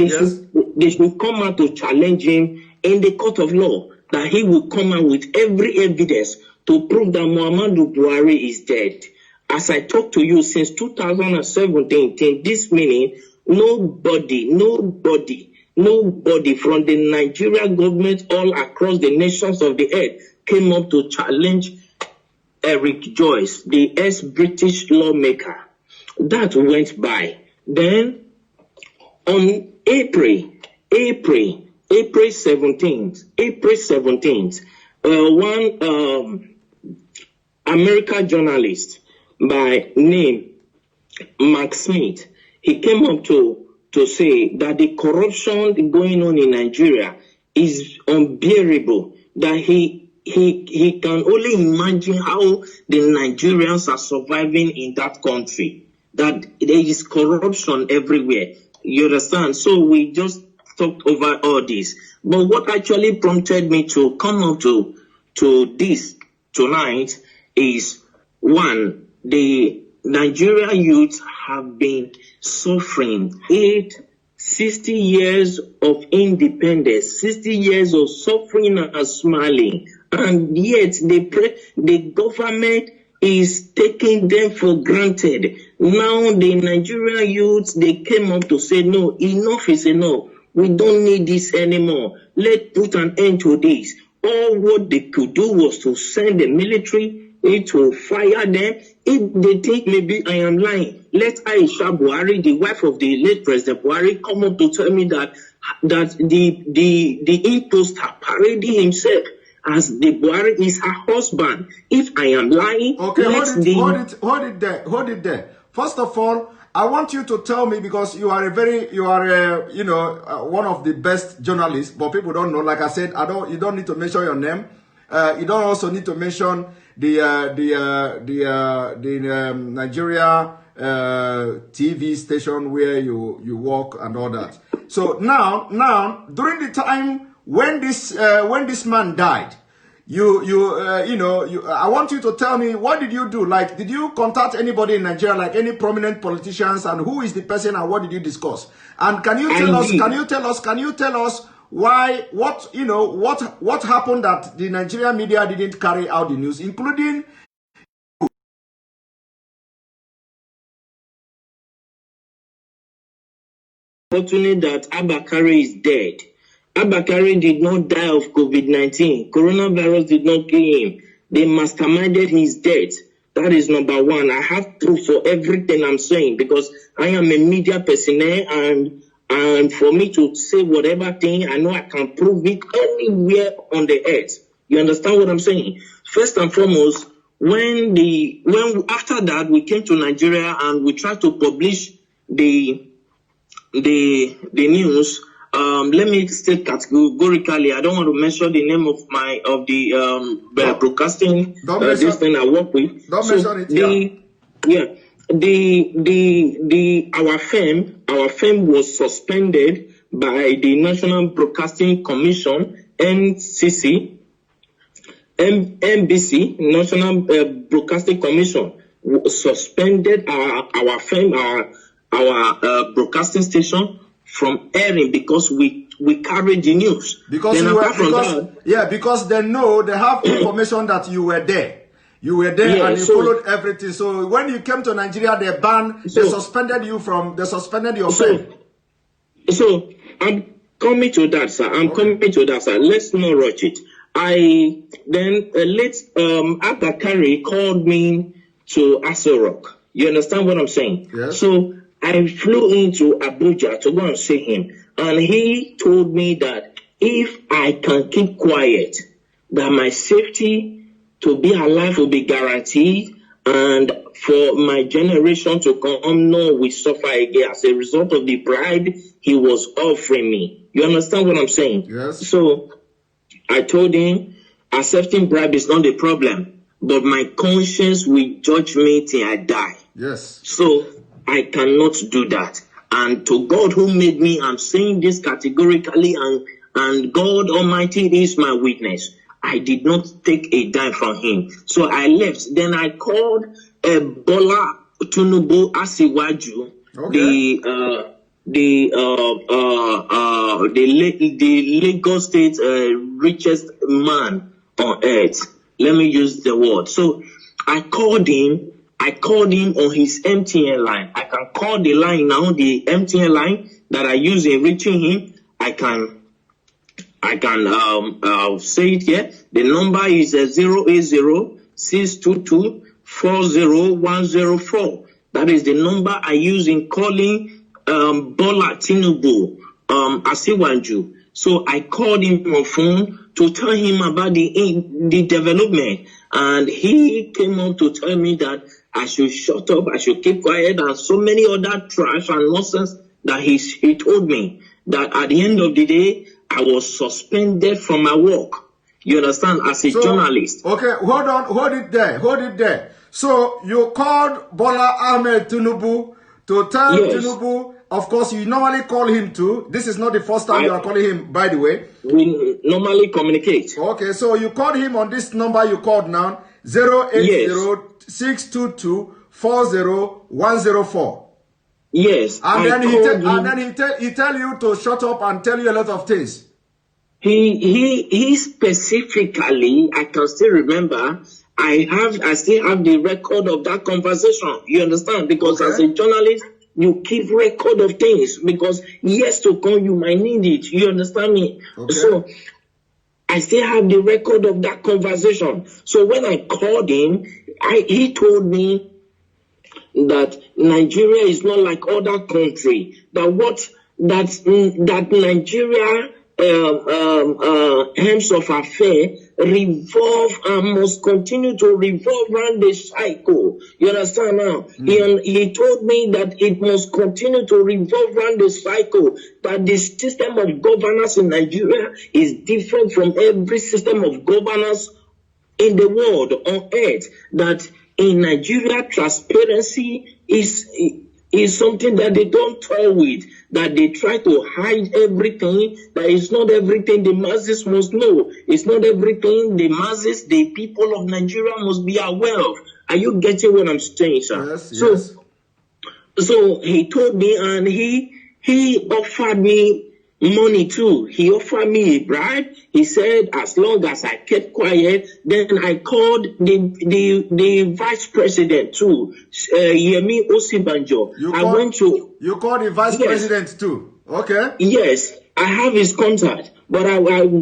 they should come out to challenge him in the court of law, that he will come out with every evidence to prove that Muhammadu Buhari is dead. As I talk to you, since 2017, till this minute, nobody from the Nigerian government all across the nations of the earth came up to challenge Eric Joyce, the ex-British lawmaker. That went by. Then on April 17th, one American journalist by name Mark Smith, he came up to say that the corruption going on in Nigeria is unbearable, that he can only imagine how the Nigerians are surviving in that country, that there is corruption everywhere. You understand? So we just talked over all this. But what actually prompted me to come up to this tonight is, one, the Nigerian youth have been suffering 60 years of independence, 60 years of suffering and smiling, and yet the government is taking them for granted. Now the Nigerian youth, they came up to say, no, enough is enough. We don't need this anymore. Let's put an end to this. All what they could do was to send the military to fire them. If they think maybe I am lying, let Aisha Buhari, the wife of the late President Buhari, come up to tell me that the imposter parading himself as the Buhari is her husband. If I am lying, okay, hold it there. First of all, I want you to tell me, because you are one of the best journalists, but people don't know. Like I said, you don't need to mention your name. You don't also need to mention the Nigeria TV station where you work and all that. So now during the time when this man died, I want you to tell me, what did you do? Like, did you contact anybody in Nigeria, like any prominent politicians, and who is the person and what did you discuss? And can you tell us why, what happened that the Nigerian media didn't carry out the news, including fortunate that Abakari is dead. Abakari did not die of COVID-19. Coronavirus did not kill him. They masterminded his death. That is number one. I have proof for everything I'm saying, because I am a media personnel and And for me to say whatever thing, I know I can prove it anywhere on the earth. You understand what I'm saying? First and foremost, when after that we came to Nigeria and we tried to publish the news. Let me state categorically. I don't want to mention the name of the broadcasting this thing I work with. Don't mention it. Our firm was suspended by the National Broadcasting Commission, NCC, NBC, National Broadcasting Commission, suspended our firm, our broadcasting station from airing because we carried the news. Because they know, they have information that you were there. You were there and you followed everything. So when you came to Nigeria, they suspended you from, they suspended your firm. So I'm coming to that, sir. Let's not rush it. Abakari called me to Aso Rock. You understand what I'm saying? Yes. So I flew into Abuja to go and see him. And he told me that if I can keep quiet, that my safety to be alive will be guaranteed, and for my generation to come, no, we suffer again as a result of the bribe he was offering me. You understand what I'm saying? Yes. So I told him, accepting bribe is not the problem, but my conscience will judge me till I die. Yes. So I cannot do that. And to God who made me, I'm saying this categorically, and God Almighty is my witness. I did not take a dime from him. So I left. Then I called Bola Tinubu Asiwaju, the Lagos State richest man on earth. Let me use the word. So I called him on his MTN line. I can call the line now, the MTN line that I use in reaching him. I can say it here. The number is 080-622-40104. That is the number I use in calling Bola Tinubu Asiwaju. So I called him on phone to tell him about the development, and he came on to tell me that I should shut up, I should keep quiet, and so many other trash and nonsense that he told me. That at the end of the day, I was suspended from my work. You understand? As a journalist. Okay, hold it there. So you called Bola Ahmed Tinubu to tell Tinubu, of course you normally call him too. This is not the first time you are calling him, by the way. We normally communicate. Okay, so you called him on this number you called now, 080-622-40104. Yes. And then he tell you to shut up and tell you a lot of things. He specifically, I can still remember, I still have the record of that conversation. You understand? Because as a journalist, you keep record of things, because years to come you might need it. You understand me? Okay. So I still have the record of that conversation. So when I called him, he told me that Nigeria is not like other countries. That Nigeria hems of affair revolve and must continue to revolve around the cycle. You understand now? He told me that it must continue to revolve around the cycle, that the system of governance in Nigeria is different from every system of governance in the world, on earth, that in Nigeria, transparency is something that they don't toy with, that they try to hide everything, that it's not everything the masses must know. It's not everything the masses, the people of Nigeria must be aware of. Are you getting what I'm saying, sir? Yes, yes. So he told me, and he offered me money too. He offered me a bribe. He said as long as I kept quiet, then I called the vice president too, Yemi Osibanjo. You called the vice president too. Okay. Yes, I have his contact. But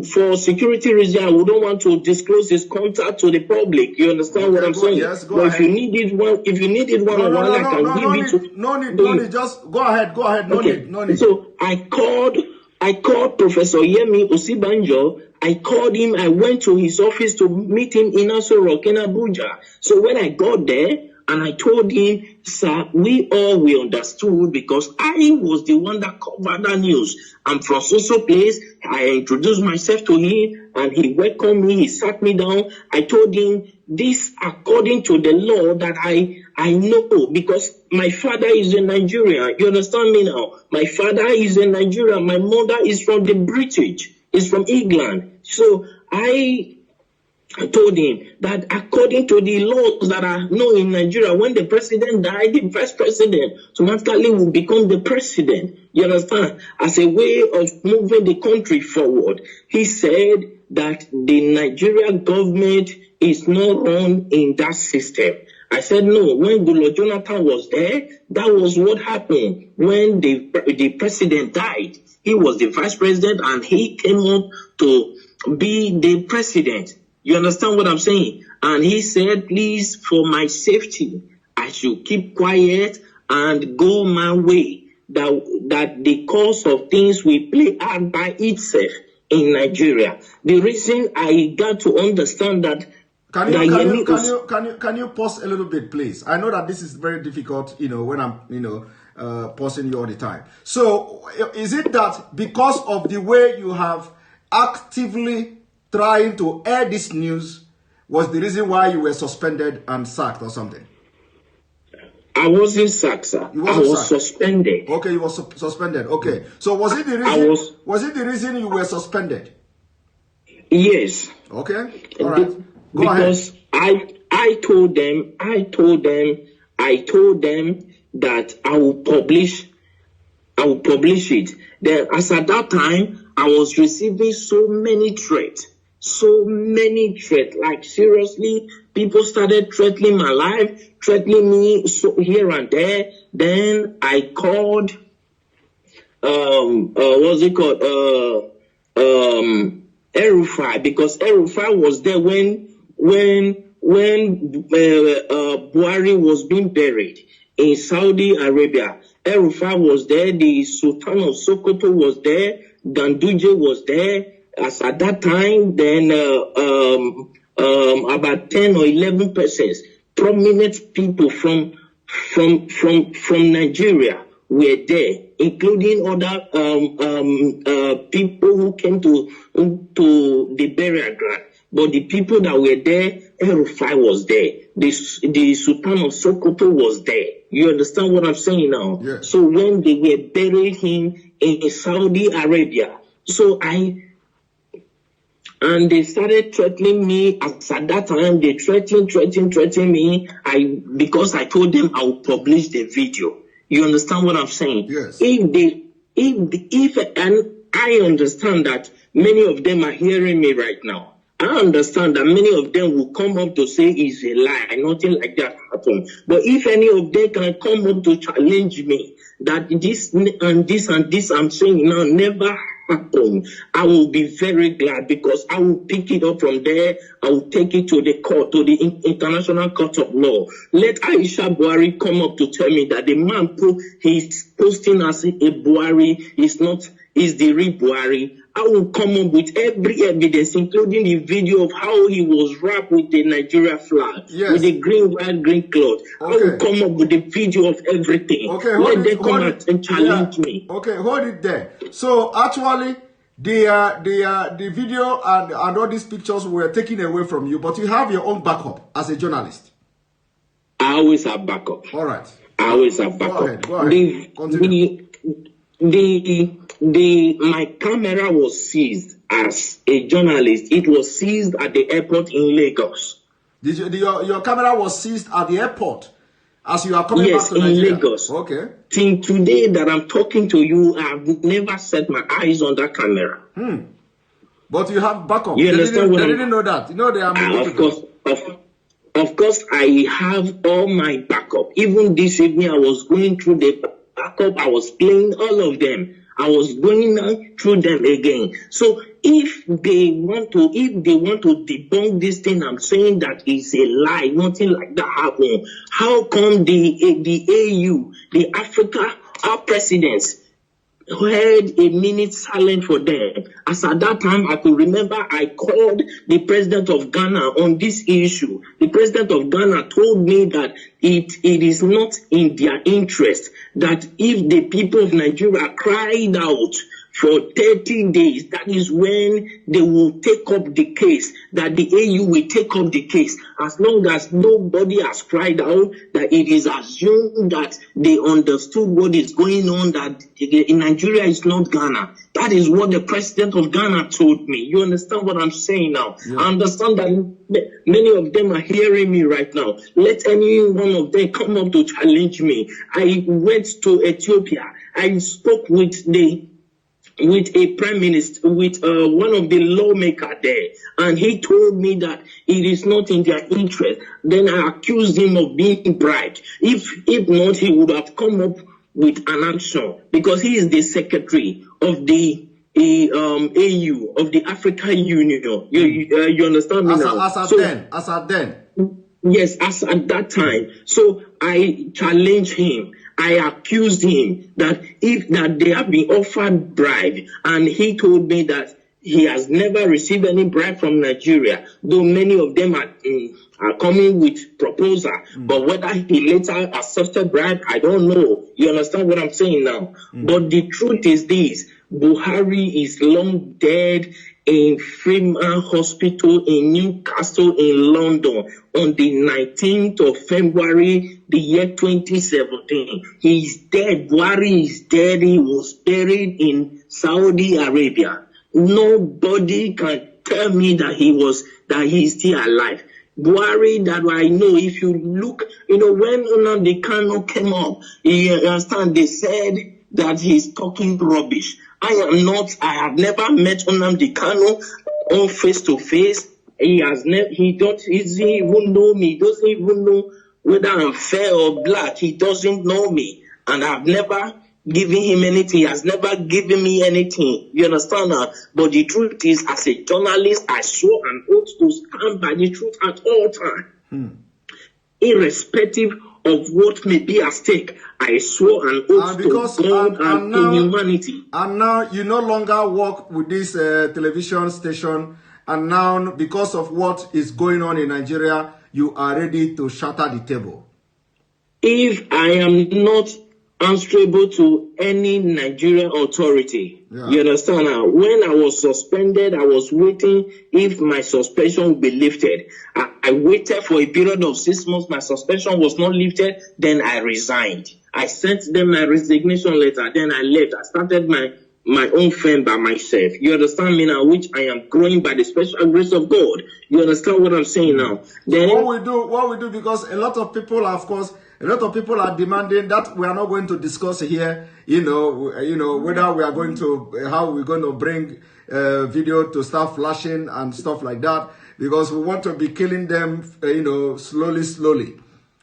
for security reasons, I wouldn't want to disclose his contact to the public. You understand what I'm saying? Yes, go but ahead. If you needed one on one, I can give it to. No need. Just go ahead. No need. So I called Professor Yemi Osibanjo. I called him. I went to his office to meet him in Aso Rock in Abuja. So when I got there, and I told him, sir, we understood because I was the one that covered that news. I'm from so place. I introduced myself to him and he welcomed me. He sat me down. I told him this according to the law that I know because my father is in Nigeria. You understand me now? My father is in Nigeria. My mother is from the British. Is from England. So I told him that according to the laws that are known in Nigeria, when the president died, the vice president automatically will become the president. You understand? As a way of moving the country forward. He said that the Nigerian government is not run in that system. I said, no, when Goodluck Jonathan was there, that was what happened. When the president died, he was the vice president and he came up to be the president. You understand what I'm saying? And he said, please, for my safety, I should keep quiet and go my way. That the course of things will play out by itself in Nigeria. The reason I got to understand that. Can you pause a little bit, please? I know that this is very difficult, when I'm, pausing you all the time. So is it that because of the way you have actively trying to air this news was the reason why you were suspended and sacked or something? I wasn't sacked, sir. I was suspended. Okay, you were suspended. Okay. So was it the reason? Was it the reason you were suspended? Yes. Okay. All right. Go because ahead. I told them that I will publish it. Then as at that time, I was receiving so many threats. Like seriously, people started threatening my life, threatening me here and there. Then I called, El-Rufai, because El-Rufai was there when Buhari was being buried in Saudi Arabia. El-Rufai was there, the Sultan of Sokoto was there, Ganduje was there. As at that time, then about 10 or 11 persons, prominent people from Nigeria were there, including other people who came to the burial ground. But the people that were there, El-Rufai was there. The Sultan of Sokoto was there. You understand what I'm saying now? Yes. So when they were burying him in Saudi Arabia, and they started threatening me. As at that time, they threatening me. Because I told them I would publish the video. You understand what I'm saying? Yes. And I understand that many of them are hearing me right now. I understand that many of them will come up to say it's a lie, nothing like that happened. But if any of them can come up to challenge me that this and this I'm saying now never happened, I will be very glad because I will pick it up from there. I will take it to the court, to the International Court of Law. Let Aisha Buhari come up to tell me that the man he's posting as a Buhari is the real Buhari. I will come up with every evidence, including the video of how he was wrapped with the Nigeria flag, with the green, white, green cloth. Okay. I will come up with the video of everything. Okay, let them come out and challenge me. Okay, hold it there. So actually, the video and all these pictures were taken away from you, but you have your own backup as a journalist. I always have backup. All right. I always have backup. Go ahead. Continue. My camera was seized as a journalist. It was seized at the airport in Lagos. Your camera was seized at the airport as you are coming back to Nigeria? Yes, in Lagos. Okay. Till today that I'm talking to you, I've never set my eyes on that camera. But you have backup. You understand what they didn't know that. You know they are Of course, I have all my backup. Even this evening, I was going through the backup. I was playing all of them. I was going through them again. So if they want to debunk this thing, I'm saying that it's a lie. Nothing like that happened. How come the AU, the Africa, our presidents, had a minute silent for them? As at that time, I could remember I called the president of Ghana on this issue. The president of Ghana told me that it is not in their interest, that if the people of Nigeria cried out for 30 days, that is when they will take up the case, that the AU will take up the case. As long as nobody has cried out, that it is assumed that they understood what is going on, that in Nigeria is not Ghana. That is what the president of Ghana told me. You understand what I'm saying now? Yeah. I understand that many of them are hearing me right now. Let any one of them come up to challenge me. I went to Ethiopia. I spoke with a prime minister, with one of the lawmakers there, and he told me that it is not in their interest. Then I accused him of being bribed. If not, he would have come up with an action, because he is the secretary of the AU, of the African Union. You understand me now? As at then. Yes, as at that time. So I challenged him. I accused him that they have been offered bribe, and he told me that he has never received any bribe from Nigeria, though many of them are coming with proposal. But whether he later accepted bribe, I don't know. You understand what I'm saying now? But the truth is this: Buhari is long dead in Freeman Hospital in Newcastle in London on the 19th of February, the year 2017. He's dead. Buhari is dead. He was buried in Saudi Arabia. Nobody can tell me that he's still alive. Buhari, that I know, if you look, when Nnamdi Kanu came up, you understand, they said that he's talking rubbish. I have never met Nnamdi Kanu on face to face. He doesn't even know me. He doesn't even know whether I'm fair or black. He doesn't know me. And I've never given him anything. He has never given me anything. You understand now? But the truth is, as a journalist, I swore an oath to stand by the truth at all times. Irrespective of what may be at stake, I swore an oath to God and humanity. And now you no longer work with this television station, and now because of what is going on in Nigeria, you are ready to shatter the table. If I am not answerable to any Nigerian authority, you understand now? When I was suspended, I was waiting if my suspension would be lifted. I waited for a period of 6 months. My suspension was not lifted. Then I resigned. I sent them my resignation letter. Then I left. I started my own firm by myself. You understand me now? Which I am growing by the special grace of God. You understand what I'm saying now? Then what we do, because a lot of people, of course, are demanding that we are not going to discuss here, whether we are going to, how we're going to bring video to start flashing and stuff like that, because we want to be killing them, slowly.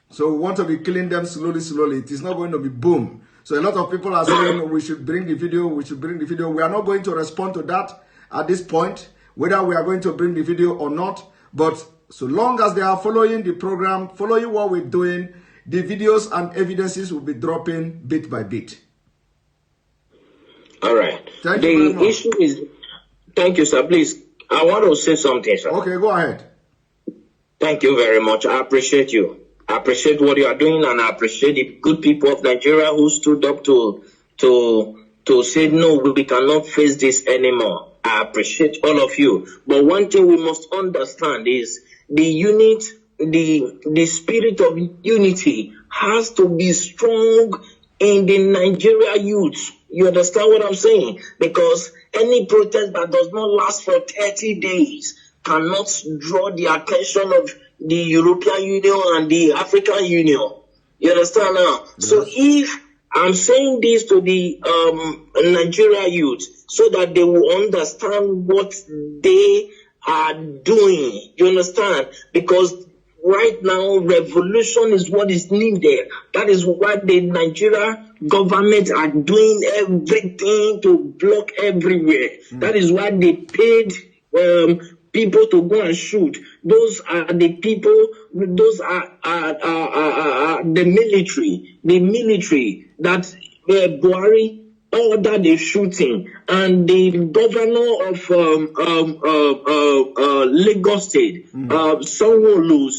So we want to be killing them slowly. It is not going to be boom. So a lot of people are saying we should bring the video. We are not going to respond to that at this point, whether we are going to bring the video or not. But so long as they are following the program, following what we're doing, the videos and evidences will be dropping bit by bit. All right. Thank you very much. The issue is, thank you, sir. Please, I want to say something, sir. Okay, go ahead. Thank you very much. I appreciate you. I appreciate what you are doing, and I appreciate the good people of Nigeria who stood up to say, no, we cannot face this anymore. I appreciate all of you. But one thing we must understand is the spirit of unity has to be strong in the Nigeria youth. You understand what I'm saying? Because any protest that does not last for 30 days cannot draw the attention of the European Union and the African Union. You understand now? Yes. So if I'm saying this to the Nigeria youth so that they will understand what they are doing, you understand? Because right now, revolution is what is needed. That is why the Nigeria government are doing everything to block everywhere. That is why they paid people to go and shoot. Those are the people, those are the military that Buhari ordered the shooting, and the governor of Lagos State, Sanwo-Olu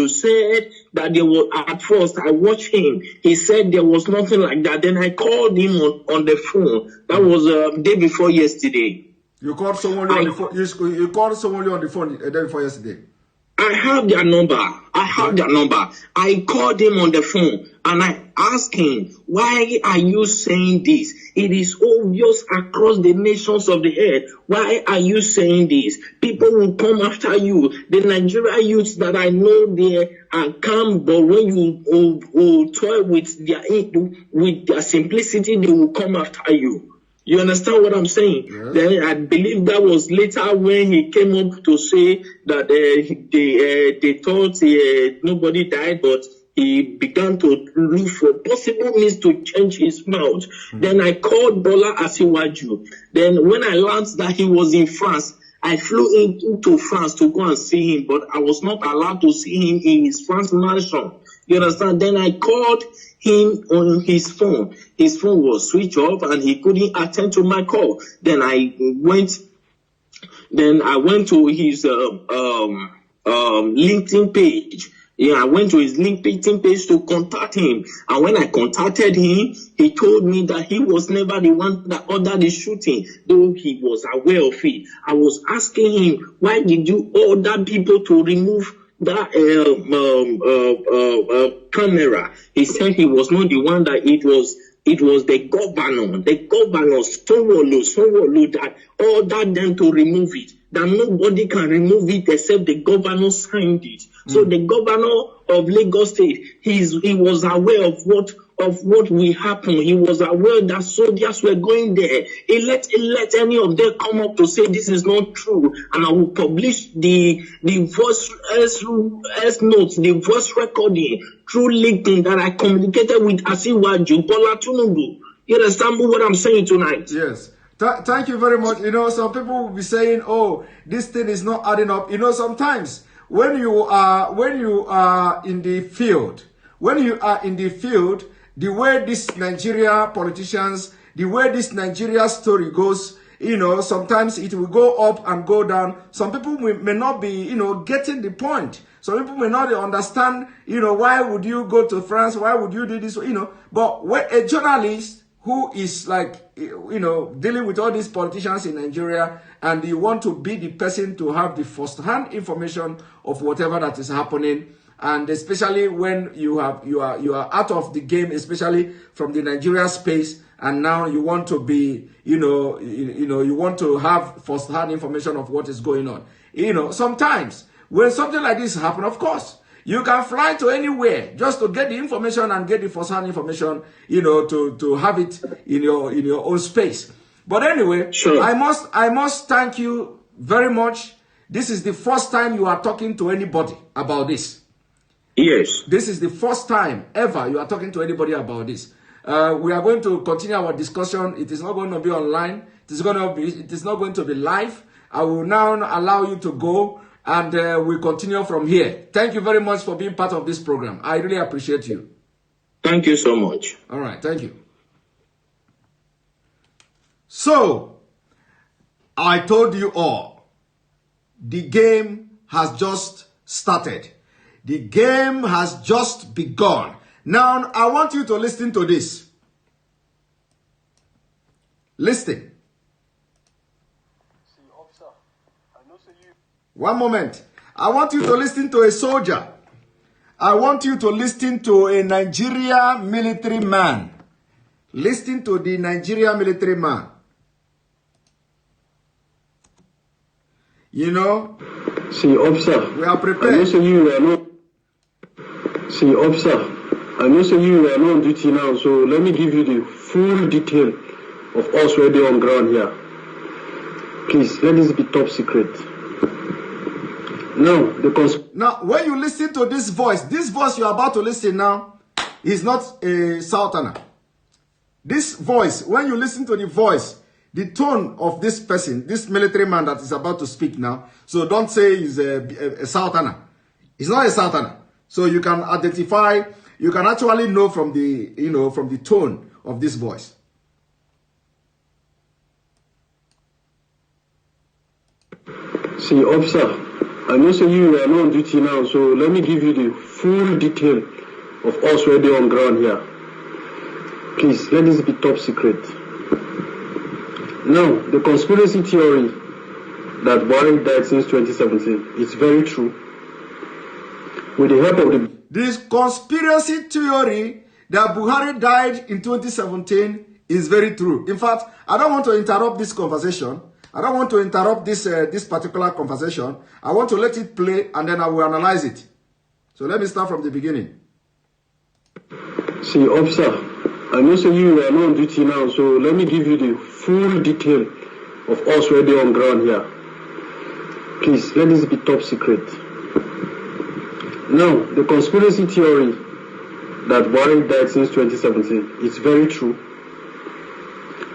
said that there was, at first I watched him, he said there was nothing like that. Then I called him on the phone. That was day before yesterday. You called someone on the phone. You called someone on the phone the day before yesterday. I have their number. I called him on the phone and I asked him, why are you saying this? It is obvious across the nations of the earth. Why are you saying this? People will come after you. The Nigerian youths that I know, they are calm, but when you toy with their simplicity, they will come after you. You understand what I'm saying? Yes. Then I believe that was later when he came up to say that they thought nobody died, but he began to look for possible means to change his mouth. Then I called Bola Asiwaju. Then when I learned that he was in France, I flew into France to go and see him, but I was not allowed to see him in his France mansion. You understand? Then I called him on his phone. His phone was switched off and he couldn't attend to my call. Then I went to his LinkedIn page. Yeah, I went to his LinkedIn page to contact him. And when I contacted him, he told me that he was never the one that ordered the shooting, though he was aware of it. I was asking him, why did you order people to remove that camera? He said he was not the one, that it was the governor Sanwo-Olu that ordered them to remove it, that nobody can remove it except the governor signed it. So the governor of Lagos State, he was aware of what will happen. He was aware that soldiers were going there. He let any of them come up to say this is not true, and I will publish the voice notes, the voice recording through LinkedIn that I communicated with Asiwaju Bola Tinubu. You understand what I'm saying tonight? Yes. Thank you very much. You know, some people will be saying, "Oh, this thing is not adding up." You know, sometimes when you are in the field, the way this Nigeria politicians, the way this Nigeria story goes, you know, sometimes it will go up and go down. Some people may not be, you know, getting the point. Some people may not understand, you know, why would you go to France? Why would you do this? You know, but when a journalist who is like, you know, dealing with all these politicians in Nigeria, and you want to be the person to have the first-hand information of whatever that is happening, and especially when you are out of the game, especially from the Nigeria space, and now you want to be, you want to have first-hand information of what is going on. You know, sometimes when something like this happens, of course, you can fly to anywhere just to get the information and get the first-hand information, you know, to have it in your own space. But anyway, sure. I must thank you very much. This is the first time you are talking to anybody about this. Yes. This is the first time ever you are talking to anybody about this. We are going to continue our discussion. It is not going to be online. It is not going to be live. I will now allow you to go, and we'll continue from here. Thank you very much for being part of this program. I really appreciate you. Thank you so much. All right. Thank you. So, I told you all, the game has just started. The game has just begun. Now, I want you to listen to this. Listen. One moment. I want you to listen to a soldier. I want you to listen to a Nigeria military man. Listen to the Nigeria military man. You know, see, officer, we are prepared. I know say you are not. See, officer, I know say you are not on duty now, so let me give you the full detail of us where they on ground here. Please, let this be top secret. Now, when you listen to this voice you are about to listen now is not a Southerner. This voice, when you listen to the voice, the tone of this person, this military man that is about to speak now, so don't say he's a Southerner. He's not a Southerner. So you can identify, you can actually know from the, from the tone of this voice. See, officer, I know say you are not on duty now, so let me give you the full detail of us already on ground here. Please, let this be top secret. Now, the conspiracy theory that Buhari died since 2017 is very true. With the help of the... This conspiracy theory that Buhari died in 2017 is very true. In fact, I don't want to interrupt this conversation. I don't want to interrupt this this particular conversation. I want to let it play and then I will analyze it. So let me start from the beginning. See, officer, I know say you are not on duty now, so let me give you the full detail of us already on ground here. Please, let this be top secret. Now, the conspiracy theory that Buhari died since 2017 is very true.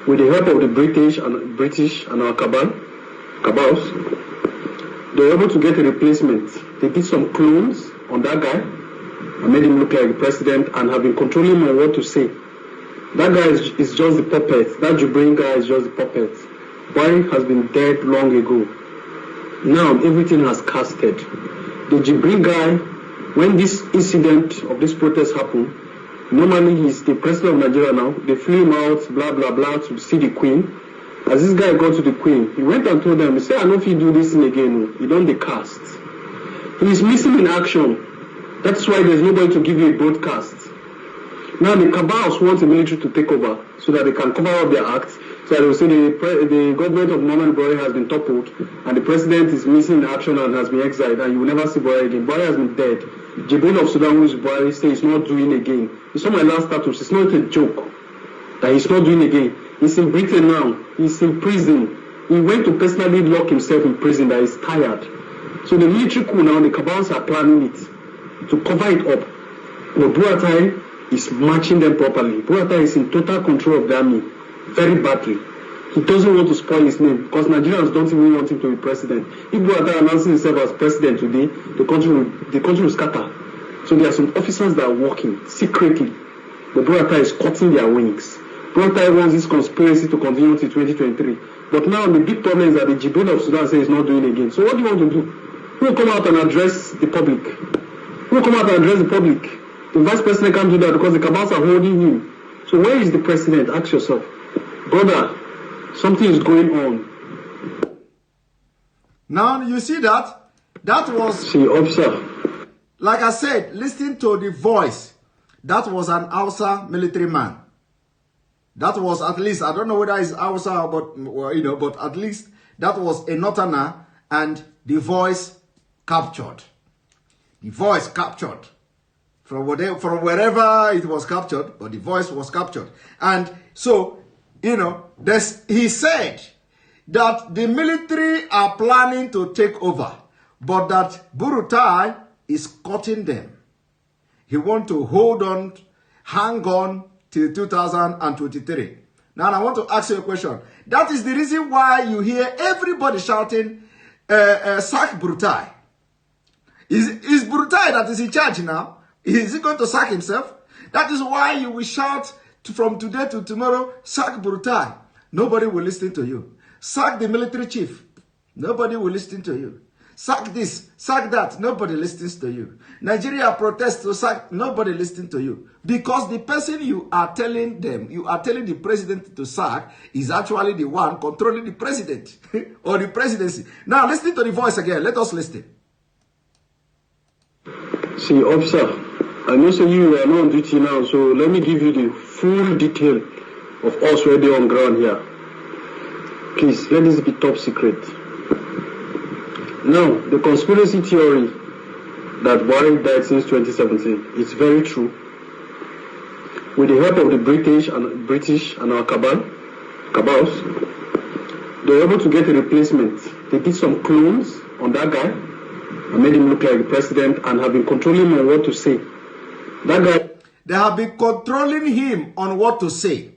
With the help of the British and our cabals, they were able to get a replacement. They did some clones on that guy and made him look like the president and have been controlling him on what to say. That guy is just the puppet. That Jibrin guy is just the puppet. Buhari has been dead long ago. Now everything has casted. The Jibrin guy, when this incident of this protest happened, normally he's the president of Nigeria now. They flew him out, blah, blah, blah, to see the queen. As this guy got to the queen, he went and told them, he said, I know if you do this thing again, you don't cast. He's missing in action. That's why there's nobody to give you a broadcast. Now the cabals want the military to take over so that they can cover up their acts. So they will say the government of Muhammadu Buhari has been toppled and the president is missing in action and has been exiled and you will never see Buhari again. Buhari has been dead. Jibril of Sudan, who is Buhari, says he's not doing again. He saw my last status. It's not a joke that he's not doing again. He's in Britain now. He's in prison. He went to personally lock himself in prison that he's tired. So the military coup now, the cabals are planning it to cover it up. But Buhari is matching them properly. Buhari is in total control of the army, very badly. He doesn't want to spoil his name because Nigerians don't even want him to be president. If Buhari announces himself as president today, the country will scatter. So there are some officers that are working secretly. The Buhari is cutting their wings. Buhari wants this conspiracy to continue till 2023. But now the big problem is that the Jibril of Sudan says he's not doing it again. So what do you want to do? Who will come out and address the public? Who will come out and address the public? The vice president can't do that because the cabals are holding him. So where is the president? Ask yourself. Brother, something is going on. Now you see that? That was... See, officer. Like I said, listen to the voice. That was an Hausa military man. That was at least, I don't know whether it's Hausa, but, but at least that was a Northerner and the voice captured. The voice captured. From wherever it was captured, but the voice was captured. And so, he said that the military are planning to take over, but that Burutai is cutting them. He wants to hold on, hang on till 2023. Now, I want to ask you a question. That is the reason why you hear everybody shouting, sack Burutai. Is Burutai that is in charge now? Is he going to sack himself? That is why you will shout from today to tomorrow, sack Burutai. Nobody will listen to you. Sack the military chief. Nobody will listen to you. Sack this, sack that. Nobody listens to you. Nigeria protests to sack. Nobody listens to you. Because the person you are telling the president to sack is actually the one controlling the president or the presidency. Now listen to the voice again. Let us listen. See, officer, I know say you are not on duty now, so let me give you the full detail of us already on ground here. Please, let this be top secret. Now, the conspiracy theory that Buhari died since 2017 is very true. With the help of the British and our cabals, they were able to get a replacement. They did some clones on that guy and made him look like the president and have been controlling him on what to say. That guy. They have been controlling him on what to say.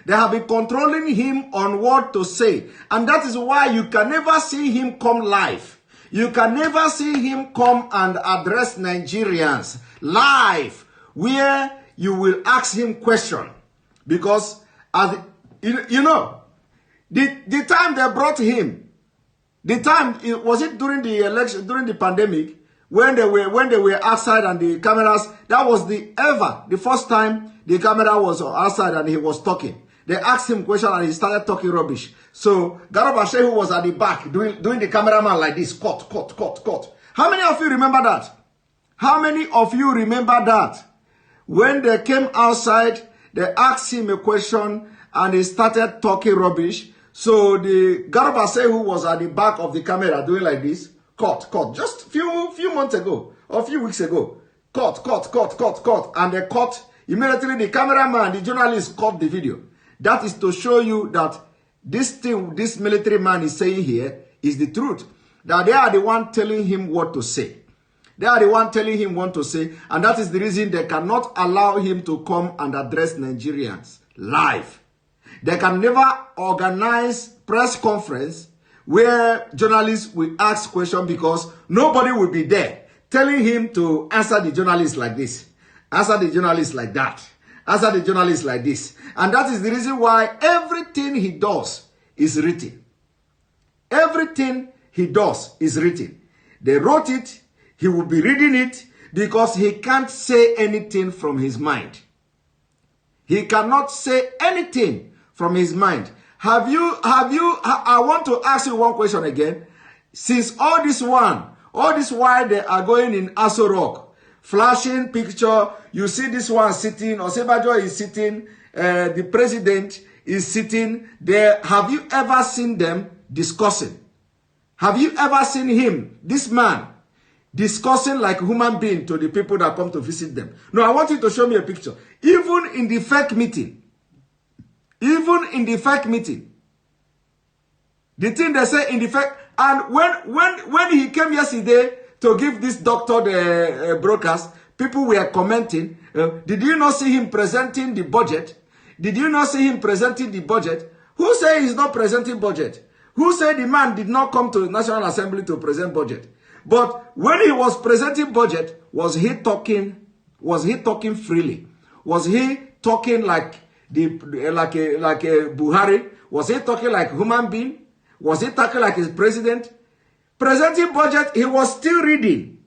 They have been controlling him on what to say. And that is why you can never see him come live. You can never see him come and address Nigerians live, where you will ask him question. Because, the time they brought him, was it during the election, during the pandemic, when they were outside and the cameras, that was the first time the camera was outside and he was talking. They asked him question and he started talking rubbish. So Garba Shehu was at the back doing the cameraman like this, cut. How many of you remember that? How many of you remember that? When they came outside, they asked him a question and he started talking rubbish. So the Garba Shehu was at the back of the camera doing like this, cut. Just few months ago or a few weeks ago, cut. And they cut. Immediately the cameraman, the journalist cut the video. That is to show you that this thing, this military man is saying here is the truth. That they are the one telling him what to say. They are the one telling him what to say. And that is the reason they cannot allow him to come and address Nigerians live. They can never organize press conference where journalists will ask questions because nobody will be there telling him to answer the journalists like this. Answer the journalists like that. Answer the journalists like this. And that is the reason why everything he does is written. Everything he does is written. They wrote it. He will be reading it because he can't say anything from his mind. He cannot say anything from his mind. I want to ask you one question again. Since all this while they are going in Aso Rock, flashing picture, you see this one sitting, Osebajo is sitting, the president is sitting there. Have you ever seen them discussing? Have you ever seen him, this man, discussing like human being to the people that come to visit them? No, I want you to show me a picture. Even in the fake meeting, the thing they say in the fake, and when he came yesterday to give this doctor the broadcast, people were commenting, did you not see him presenting the budget? Did you not see him presenting the budget? Who say he's not presenting budget? Who said the man did not come to the National Assembly to present budget? But when he was presenting budget, was he talking freely? Was he talking like a Buhari? Was he talking like a human being? Was he talking like his president? Presenting budget, he was still reading.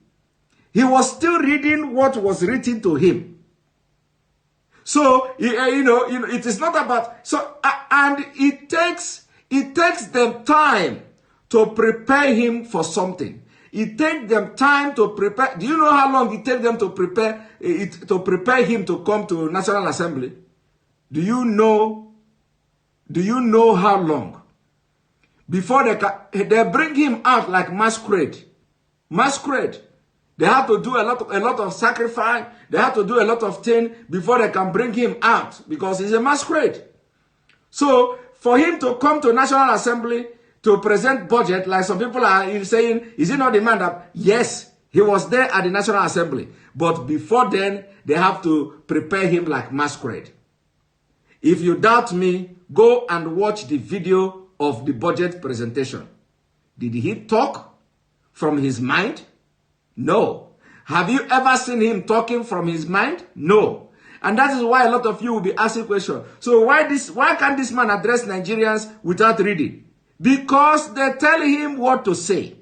He was still reading what was written to him. So, it is not about, and it takes them time to prepare him for something. It takes them time to prepare. Do you know how long it takes them to prepare him to come to National Assembly? Do you know how long? Before they bring him out like masquerade. They have to do a lot of sacrifice. They have to do a lot of things before they can bring him out because he's a masquerade. So for him to come to National Assembly to present budget, like some people are saying, is he not the man that, yes, he was there at the National Assembly. But before then, they have to prepare him like masquerade. If you doubt me, go and watch the video of the budget presentation. Did he talk from his mind? No. Have you ever seen him talking from his mind? No. And that is why a lot of you will be asking questions. So why can't this man address Nigerians without reading? Because they tell him what to say.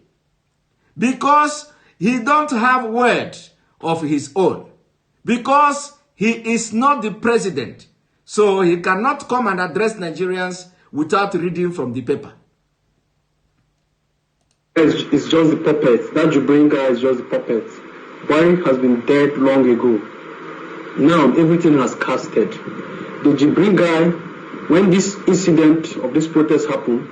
Because he don't have word of his own. Because he is not the president. So he cannot come and address Nigerians without reading from the paper. It's just the puppet. That Jibrin guy is just the puppet. Buhari has been dead long ago. Now everything has casted. The Jibrin guy, when this incident of this protest happened,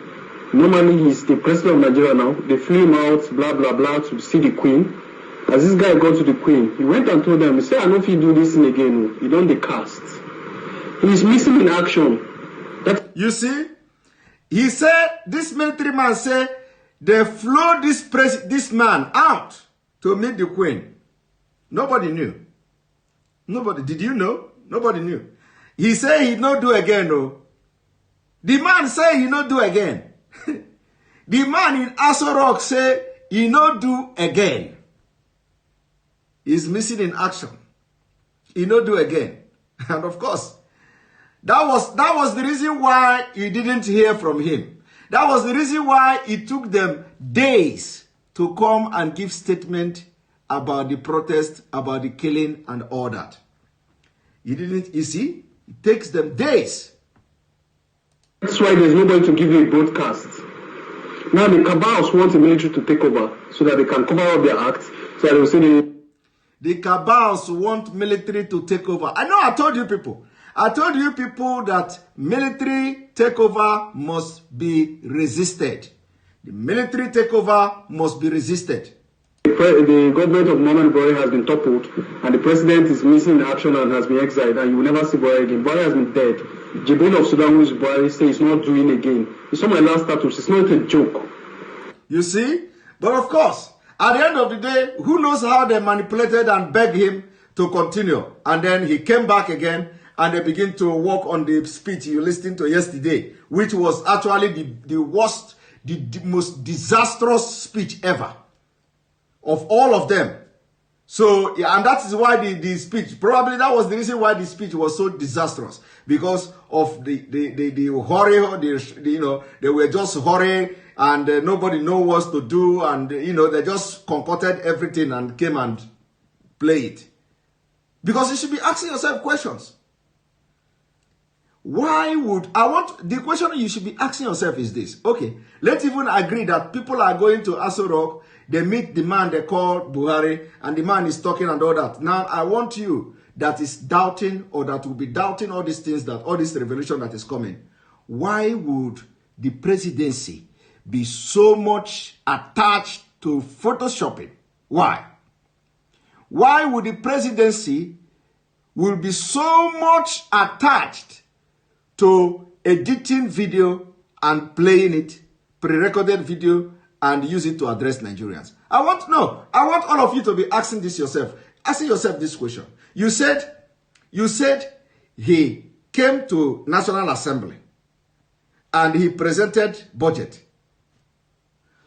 normally he's the president of Nigeria now. They flew him out, blah, blah, blah, to see the queen. As this guy got to the queen, he went and told them, he said, I know if you do this thing again, you don't cast. He's missing in action. You see, he said, this military man said, they flew this man out to meet the queen. Nobody knew. Nobody. Did you know? Nobody knew. He said he not do again, no. The man say he not do again. The man in Aso Rock say he not do again. He's missing in action. He not do again. And of course, that was the reason why you didn't hear from him. That was the reason why it took them days to come and give statement about the protest, about the killing and all that. You see, it takes them days. That's why there's nobody to give you a broadcast. Now the cabals want the military to take over so that they can cover up their acts, so that they will say the cabals want military to take over. I know I told you people. I told you people that military takeover must be resisted. The military takeover must be resisted. The government of Muhammadu Buhari has been toppled, and the president is missing in action and has been exiled, and you will never see Buhari again. Buhari has been dead. Jibril of Sudan, who is Buhari, says he's not doing again. It's not my last status. It's not a joke. You see? But of course, at the end of the day, who knows how they manipulated and begged him to continue. And then he came back again, and they begin to work on the speech you listened to yesterday, which was actually the worst, the most disastrous speech ever of all of them. So, and that is why the speech, probably that was the reason why the speech was so disastrous, because of the hurry, you know, they were just hurrying, and nobody know what to do, and you know, they just concocted everything and came and played it. Because you should be asking yourself questions. Why would the question you should be asking yourself is this? Okay, let's even agree that people are going to Aso Rock, they meet the man they call Buhari, and the man is talking and all that. Now, I want you that is doubting, or that will be doubting all these things, that all this revolution that is coming. Why would the presidency be so much attached to photoshopping? Why? Why would the presidency will be so much attached to editing video and playing it, pre-recorded video, and use it to address Nigerians? I want all of you to be asking this yourself. Asking yourself this question. You said he came to National Assembly and he presented budget.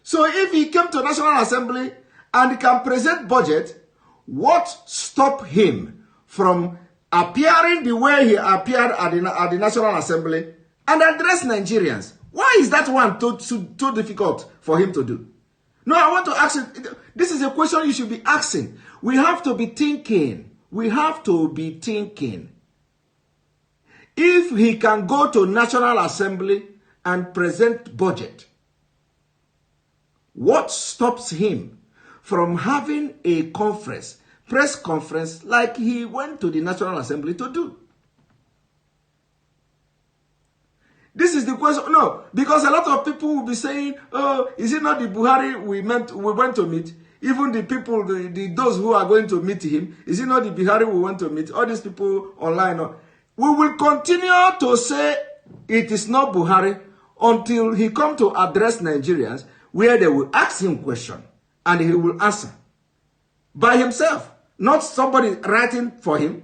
So if he came to National Assembly and he can present budget, what stopped him from appearing the way he appeared at the National Assembly and address Nigerians? Why is that one too difficult for him to do? No, I want to ask you, this is a question you should be asking. We have to be thinking. We have to be thinking. If he can go to National Assembly and present budget, what stops him from having a conference, press conference, like he went to the National Assembly to do? This is the question. No, because a lot of people will be saying, oh, is it not the Buhari we went to meet? Even the people, those who are going to meet him, is it not the Buhari we went to meet? All these people online. We will continue to say it is not Buhari until he come to address Nigerians, where they will ask him question and he will answer by himself. Not somebody writing for him,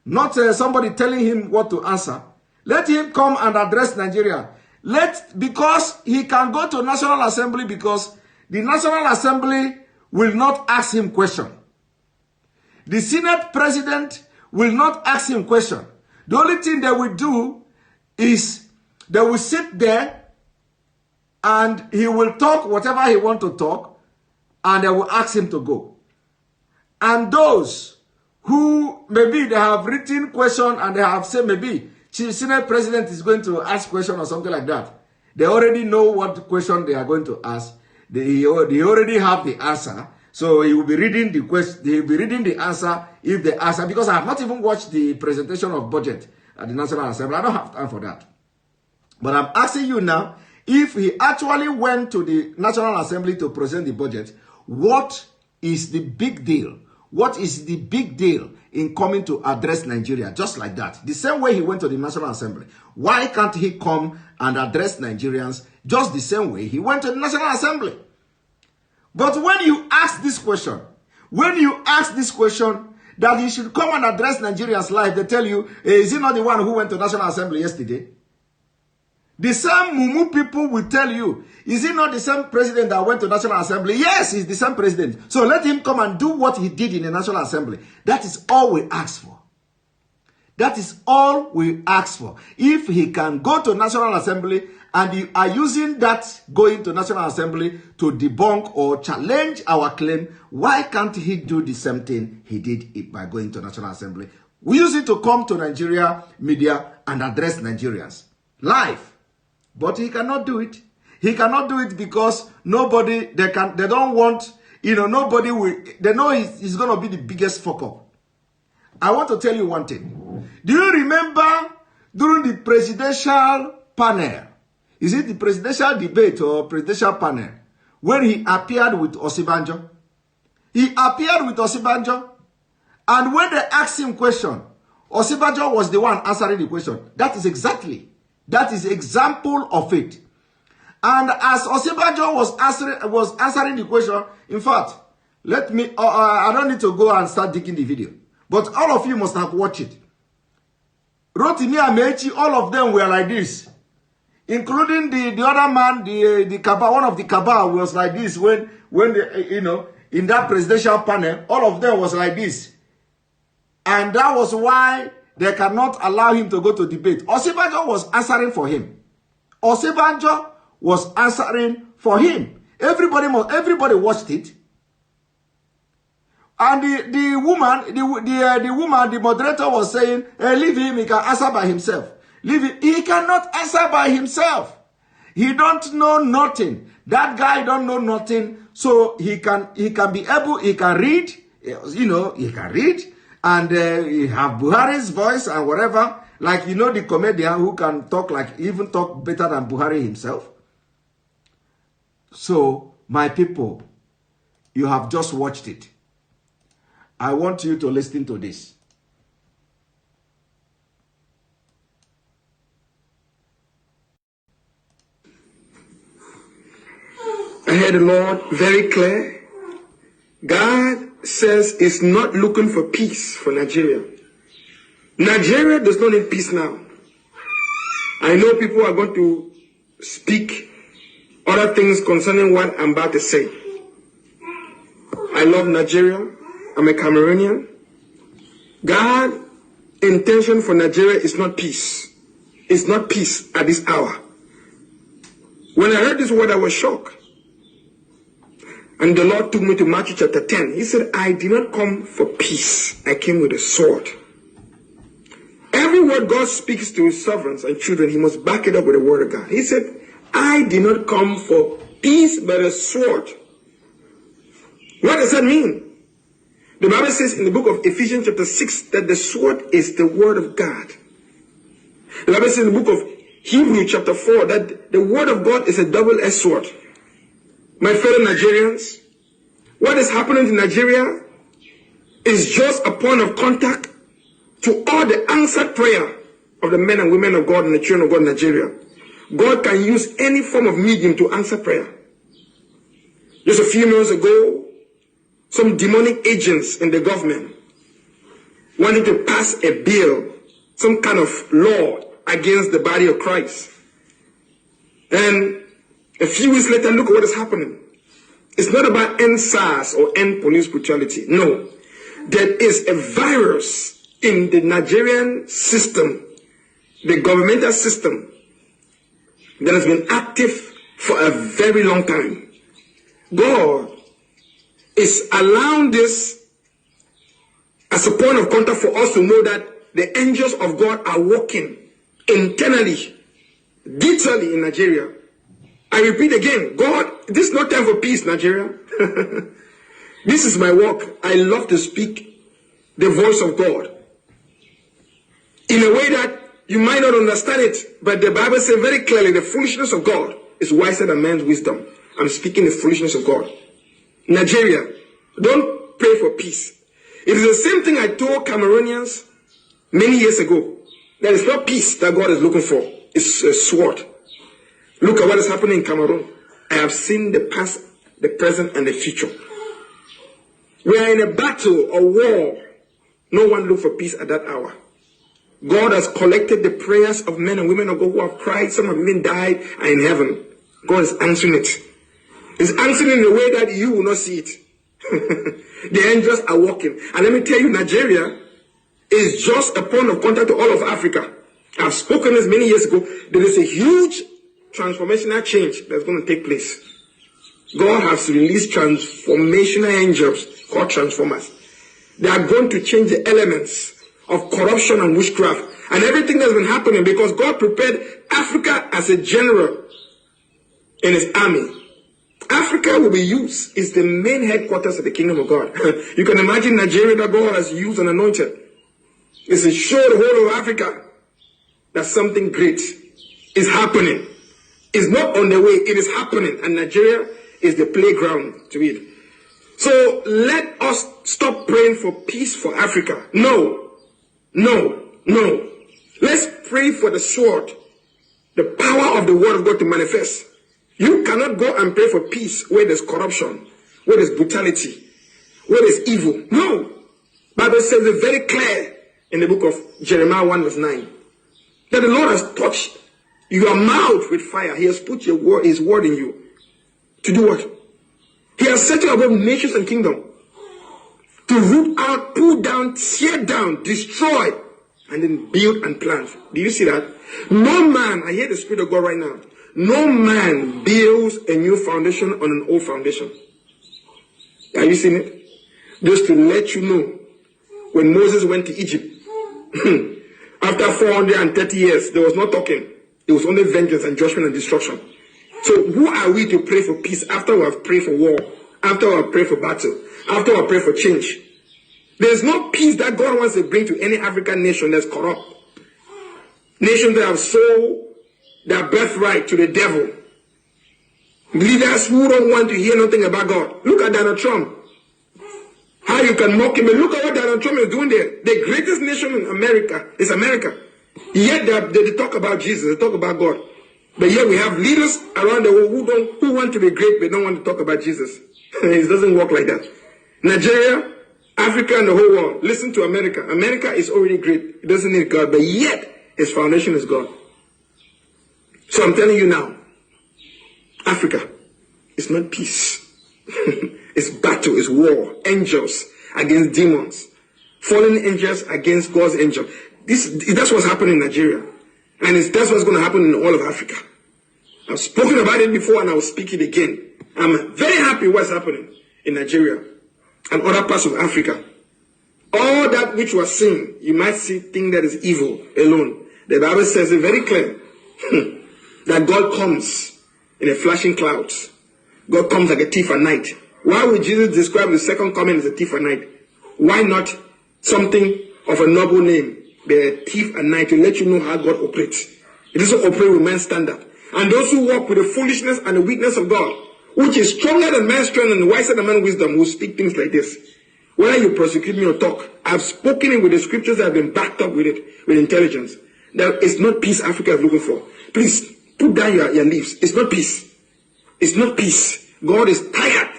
not somebody telling him what to answer. Let him come and address Nigeria. Because he can go to National Assembly, because the National Assembly will not ask him question. The Senate President will not ask him question. The only thing they will do is they will sit there and he will talk whatever he wants to talk, and they will ask him to go. And those who maybe they have written question and they have said maybe Senate President is going to ask question or something like that, they already know what question they are going to ask. They already have the answer. So he will be reading the question. They will be reading the answer if they answer. Because I have not even watched the presentation of budget at the National Assembly. I don't have time for that. But I'm asking you now, if he actually went to the National Assembly to present the budget, what is the big deal? What is the big deal in coming to address Nigeria? Just like that. The same way he went to the National Assembly. Why can't he come and address Nigerians just the same way he went to the National Assembly? But when you ask this question, that he should come and address Nigerians live, they tell you, is he not the one who went to National Assembly yesterday? The same Mumu people will tell you, is he not the same president that went to National Assembly? Yes, he's the same president. So let him come and do what he did in the National Assembly. That is all we ask for. That is all we ask for. If he can go to National Assembly and you are using that going to National Assembly to debunk or challenge our claim, why can't he do the same thing he did by going to National Assembly? We use it to come to Nigeria media and address Nigerians live. But he cannot do it. He cannot do it because nobody, they don't want, nobody will, they know he's going to be the biggest fuck up. I want to tell you one thing. Do you remember during the presidential panel, is it the presidential debate or presidential panel, when he appeared with Osibanjo? He appeared with Osibanjo, and when they asked him question, Osibanjo was the one answering the question. That is example of it. And as Osibanjo was answering the question, in fact, let me, I don't need to go and start digging the video, but all of you must have watched it. Rotimi Amechi, all of them were like this, including the other man, the cabal, one of the cabal was like this when the, in that presidential panel, all of them was like this. And that was why they cannot allow him to go to debate. Osibanjo was answering for him. Osibanjo was answering for him. Everybody watched it. And the woman, the moderator was saying, hey, leave him, he can answer by himself. Leave him. He cannot answer by himself. He don't know nothing. That guy don't know nothing. So he can be able, he can read, he can read. And he have Buhari's voice and whatever. Like, the comedian who can talk even talk better than Buhari himself. So, my people, you have just watched it. I want you to listen to this. I heard the Lord very clear. God says it's not looking for peace for Nigeria. Nigeria does not need peace now. I know people are going to speak other things concerning what I'm about to say. I love Nigeria. I'm a Cameroonian. God's intention for Nigeria is not peace. It's not peace at this hour. When I heard this word, I was shocked. And the Lord took me to Matthew chapter 10. He said, I did not come for peace. I came with a sword. Every word God speaks to his servants and children, he must back it up with the word of God. He said, I did not come for peace, but a sword. What does that mean? The Bible says in the book of Ephesians chapter 6 that the sword is the word of God. The Bible says in the book of Hebrews chapter 4 that the word of God is a double-edged sword. My fellow Nigerians, what is happening in Nigeria is just a point of contact to all the answered prayer of the men and women of God and the children of God in Nigeria. God can use any form of medium to answer prayer. Just a few months ago, some demonic agents in the government wanted to pass a bill, some kind of law against the body of Christ. And a few weeks later, look at what is happening. It's not about end SARS or end police brutality. No. There is a virus in the Nigerian system, the governmental system, that has been active for a very long time. God is allowing this as a point of contact for us to know that the angels of God are working internally, digitally in Nigeria. I repeat again, God, this is not time for peace, Nigeria. This is my work. I love to speak the voice of God in a way that you might not understand it, but the Bible says very clearly the foolishness of God is wiser than man's wisdom. I'm speaking the foolishness of God. Nigeria, don't pray for peace. It is the same thing I told Cameroonians many years ago. There is not peace that God is looking for. It's a sword. Look at what is happening in Cameroon. I have seen the past, the present, and the future. We are in a battle, a war. No one looked for peace at that hour. God has collected the prayers of men and women of God who have cried. Some have even died and in heaven. God is answering it. He's answering in a way that you will not see it. The angels are walking. And let me tell you, Nigeria is just a point of contact to all of Africa. I've spoken this many years ago. There is a huge transformational change that's going to take place. God has released transformational angels called transformers. They are going to change the elements of corruption and witchcraft and everything that's been happening, because God prepared Africa as a general in his army. Africa will be used. It's the main headquarters of the kingdom of God. You can imagine Nigeria that God has used and anointed. It's to show the whole of Africa that something great is happening. It's not on the way, it is happening. And Nigeria is the playground to it. So let us stop praying for peace for Africa. No. Let's pray for the sword, the power of the word of God to manifest. You cannot go and pray for peace where there's corruption, where there's brutality, where there's evil. No. Bible says it very clear in the book of Jeremiah 1 verse 9 that the Lord has touched your mouth with fire. He has put his word in you. To do what? He has set you above nations and kingdom. To root out, pull down, tear down, destroy, and then build and plant. Do you see that? No man, I hear the Spirit of God right now, no man builds a new foundation on an old foundation. Are you seeing it? Just to let you know, when Moses went to Egypt, after 430 years, there was no talking. It was only vengeance and judgment and destruction. So who are we to pray for peace after we have prayed for war, after we have prayed for battle, after we have prayed for change? There's no peace that God wants to bring to any African nation that's corrupt. Nations that have sold their birthright to the devil. Leaders who don't want to hear nothing about God. Look at Donald Trump. How you can mock him. And look at what Donald Trump is doing there. The greatest nation in America is America. Yet they talk about Jesus, they talk about God. But yet we have leaders around the world who want to be great but don't want to talk about Jesus. It doesn't work like that. Nigeria, Africa, and the whole world, listen to America. America is already great. It doesn't need God, but yet its foundation is God. So I'm telling you now, Africa is not peace. It's battle, it's war. Angels against demons. Fallen angels against God's angel. That's what's happening in Nigeria. And that's what's going to happen in all of Africa. I've spoken about it before and I will speak it again. I'm very happy what's happening in Nigeria and other parts of Africa. All that which was seen, you might think that is evil alone. The Bible says it very clear that God comes in a flashing clouds. God comes like a thief at night. Why would Jesus describe the second coming as a thief at night? Why not something of a noble name? The thief at night, to let you know how God operates. It doesn't operate with man's standard. And those who walk with the foolishness and the weakness of God, which is stronger than man's strength and wiser than man's wisdom, will speak things like this. Whether you prosecute me or talk, I've spoken it with the scriptures that have been backed up with it, with intelligence. That it's not peace Africa is looking for. Please, put down your leaves. It's not peace. It's not peace. God is tired.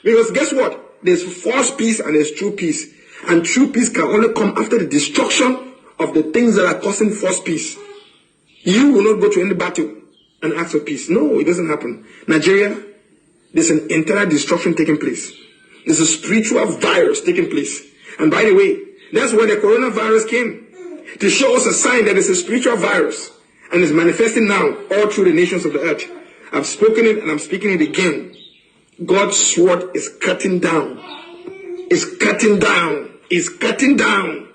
Because guess what? There's false peace and there's true peace. And true peace can only come after the destruction of the things that are causing false peace. You will not go to any battle and ask for peace. No, it doesn't happen. Nigeria, there's an entire destruction taking place. There's a spiritual virus taking place. And by the way, that's where the coronavirus came. To show us a sign that it's a spiritual virus. And it's manifesting now all through the nations of the earth. I've spoken it and I'm speaking it again. God's sword is cutting down. It's cutting down. It's cutting down.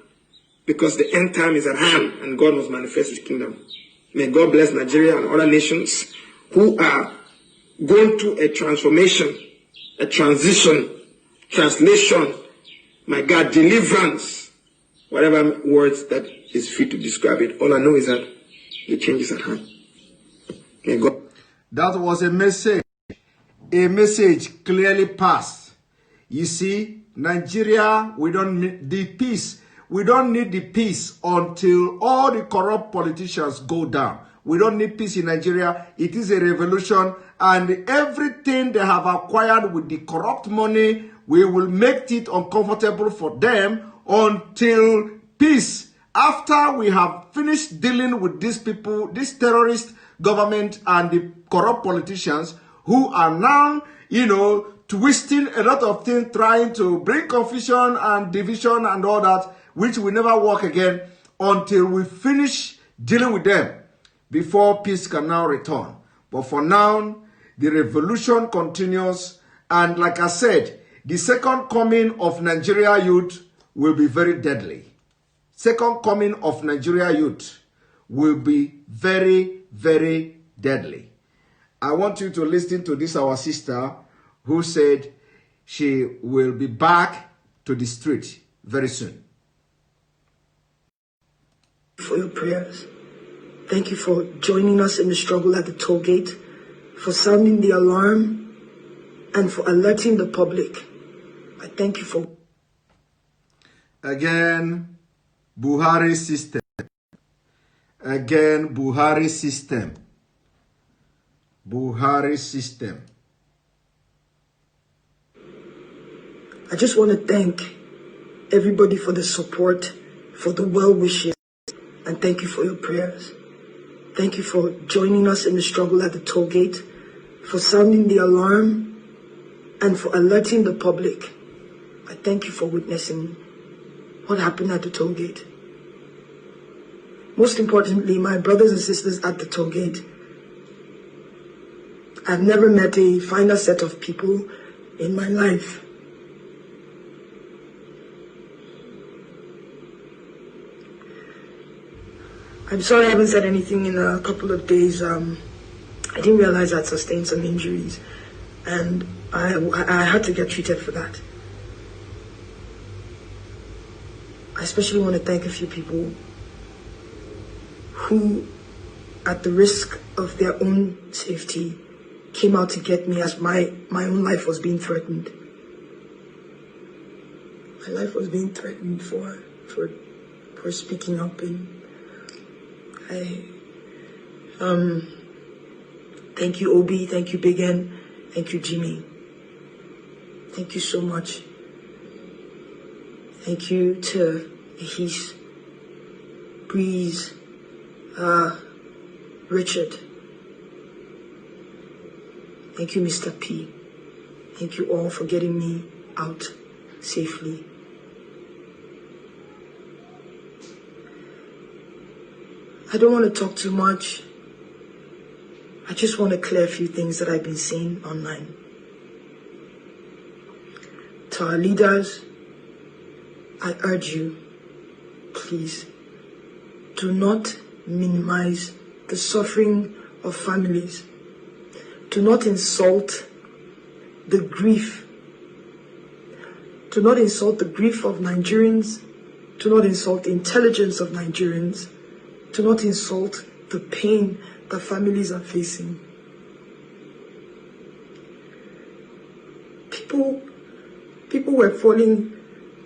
Because the end time is at hand and God must manifest his kingdom. May God bless Nigeria and other nations who are going through a transformation, a transition, translation, my God, deliverance, whatever words that is fit to describe it. All I know is that the change is at hand. May God. That was a message clearly passed. You see, Nigeria, we don't need the peace. We don't need the peace until all the corrupt politicians go down. We don't need peace in Nigeria. It is a revolution, and everything they have acquired with the corrupt money, we will make it uncomfortable for them until peace. After we have finished dealing with these people, this terrorist government and the corrupt politicians who are now, twisting a lot of things, trying to bring confusion and division and all that, which will never work again until we finish dealing with them before peace can now return. But for now, the revolution continues. And like I said, the second coming of Nigeria youth will be very deadly. Second coming of Nigeria youth will be very, very deadly. I want you to listen to this, our sister, who said she will be back to the street very soon. For your prayers. Thank you for joining us in the struggle at the toll gate, for sounding the alarm, and for alerting the public. I thank you for... Again, Buhari system. Again, Buhari system. Buhari system. I just want to thank everybody for the support, for the well wishes, and thank you for your prayers. Thank you for joining us in the struggle at the toll gate, for sounding the alarm, and for alerting the public. I thank you for witnessing what happened at the toll gate. Most importantly, my brothers and sisters at the toll gate, I've never met a finer set of people in my life. I'm sorry I haven't said anything in a couple of days. I didn't realize I'd sustained some injuries, and I had to get treated for that. I especially want to thank a few people who, at the risk of their own safety, came out to get me as my own life was being threatened. My life was being threatened for speaking up, and thank you, Obi, thank you, Big N, thank you, Jimmy. Thank you so much. Thank you to Ahis, Breeze, Richard. Thank you, Mr. P. Thank you all for getting me out safely. I don't want to talk too much. I just want to clear a few things that I've been seeing online. To our leaders, I urge you, please, do not minimize the suffering of families. Do not insult the grief. Do not insult the grief of Nigerians. Do not insult the intelligence of Nigerians. Do not insult the pain that families are facing. People were falling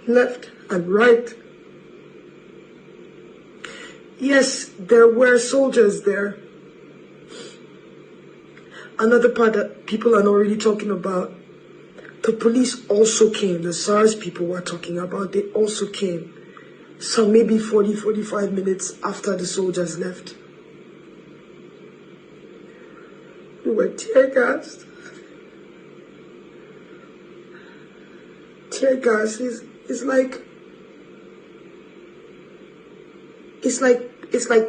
left and right. Yes, there were soldiers there. Another part that people are not really talking about, the police also came. The SARS people were talking about, they also came. Some maybe 40, 45 minutes after the soldiers left. We were tear gassed. Tear gas is like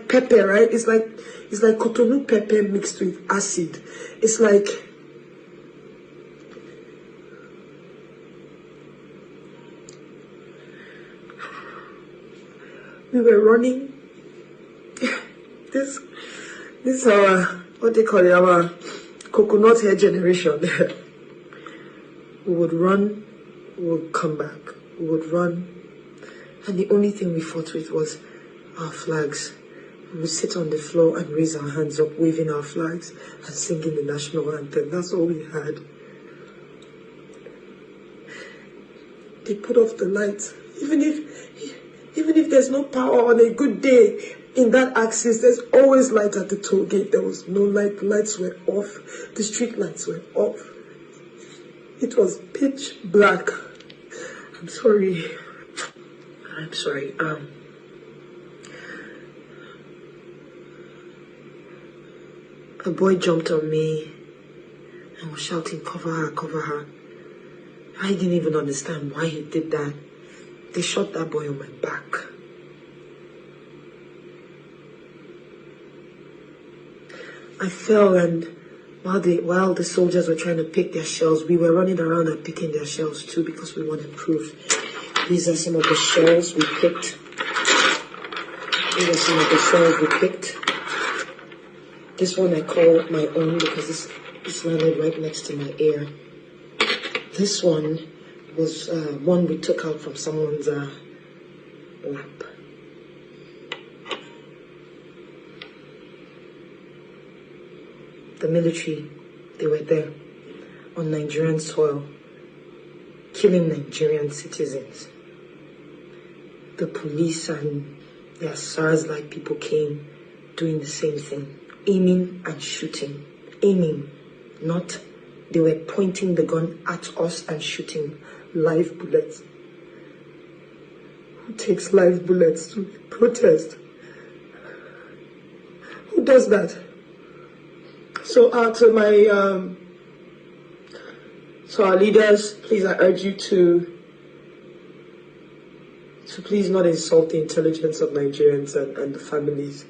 pepper, right? It's like Cotonou pepper mixed with acid. It's like we were running. This is our, what they call it, our coconut hair generation. We would run, we would come back, we would run, and the only thing we fought with was our flags. We would sit on the floor and raise our hands up, waving our flags and singing the national anthem. That's all we had. they put off the lights. Even if there's no power on a good day in that axis, there's always light at the toll gate. There was no light. The lights were off. The street lights were off. It was pitch black. I'm sorry. A boy jumped on me and was shouting, "Cover her, cover her." I didn't even understand why he did that. They shot that boy on my back. I fell, and while the soldiers were trying to pick their shells, we were running around and picking their shells too because we wanted proof. These are some of the shells we picked. This one I call my own because this landed right next to my ear. This one was one we took out from someone's lap. The military, they were there on Nigerian soil, killing Nigerian citizens. The police and their SARS-like people came doing the same thing, aiming and shooting. Aiming, not they were pointing the gun at us and shooting live bullets. Who takes live bullets to protest? Who does that? So to our leaders, please, I urge you to please not insult the intelligence of Nigerians and the families.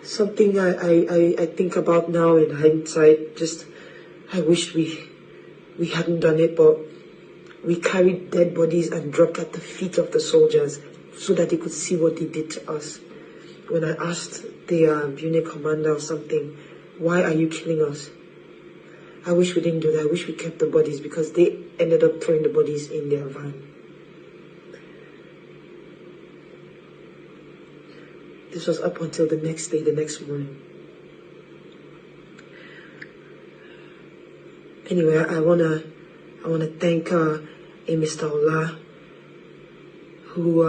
Something I think about now in hindsight, just I wish we hadn't done it, but we carried dead bodies and dropped at the feet of the soldiers so that they could see what they did to us. When I asked the unit commander or something, "Why are you killing us?" I wish we didn't do that. I wish we kept the bodies because they ended up throwing the bodies in their van. This was up until the next day, the next morning. Anyway, I wanna thank Mr. Ola, who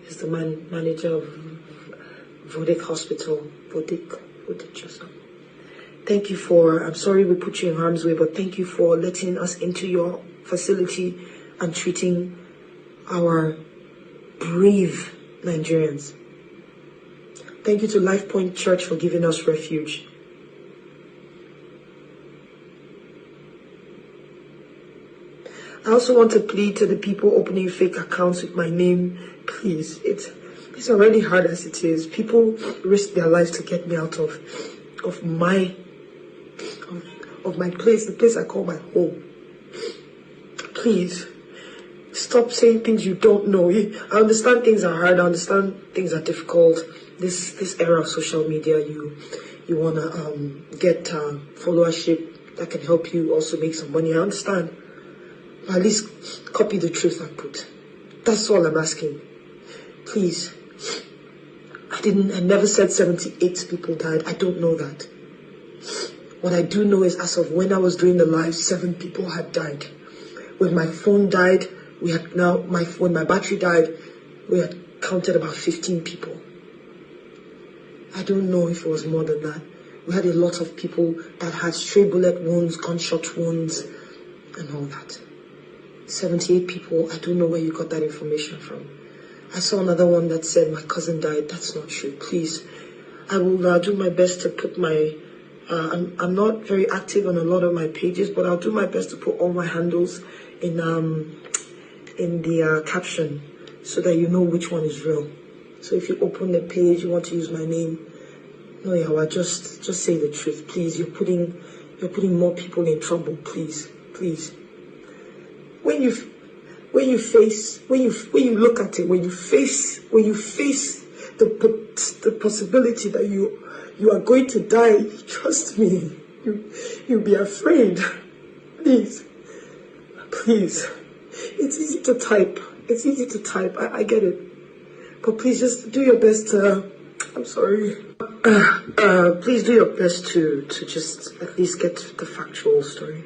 is the manager of Vodik Hospital. Vodik or something. Thank you I'm sorry we put you in harm's way, but thank you for letting us into your facility and treating our brave Nigerians. Thank you to Life Point Church for giving us refuge. I also want to plead to the people opening fake accounts with my name. Please, it's already hard as it is. People risk their lives to get me out of my place, the place I call my home. Please, stop saying things you don't know. I understand things are hard. I understand things are difficult. This era of social media, you wanna get followership that can help you also make some money. I understand. But at least copy the truth I put. That's all I'm asking. Please. I never said 78 people died. I don't know that. What I do know is as of when I was doing the live, 7 people had died. When my phone died, when my battery died, we had counted about 15 people. I don't know if it was more than that. We had a lot of people that had stray bullet wounds, gunshot wounds, and all that. 78 people, I don't know where you got that information from. I saw another one that said my cousin died. That's not true. Please, I will do my best to put my... I'm not very active on a lot of my pages, but I'll do my best to put all my handles in the caption so that you know which one is real. So if you open the page, you want to use my name, no, Yawa, just say the truth, please. You're putting more people in trouble, please. When you look at it, when you face the possibility that you are going to die, trust me, you'll be afraid. Please. It's easy to type. I get it. But please just do your best to, I'm sorry. Please do your best to just at least get the factual story.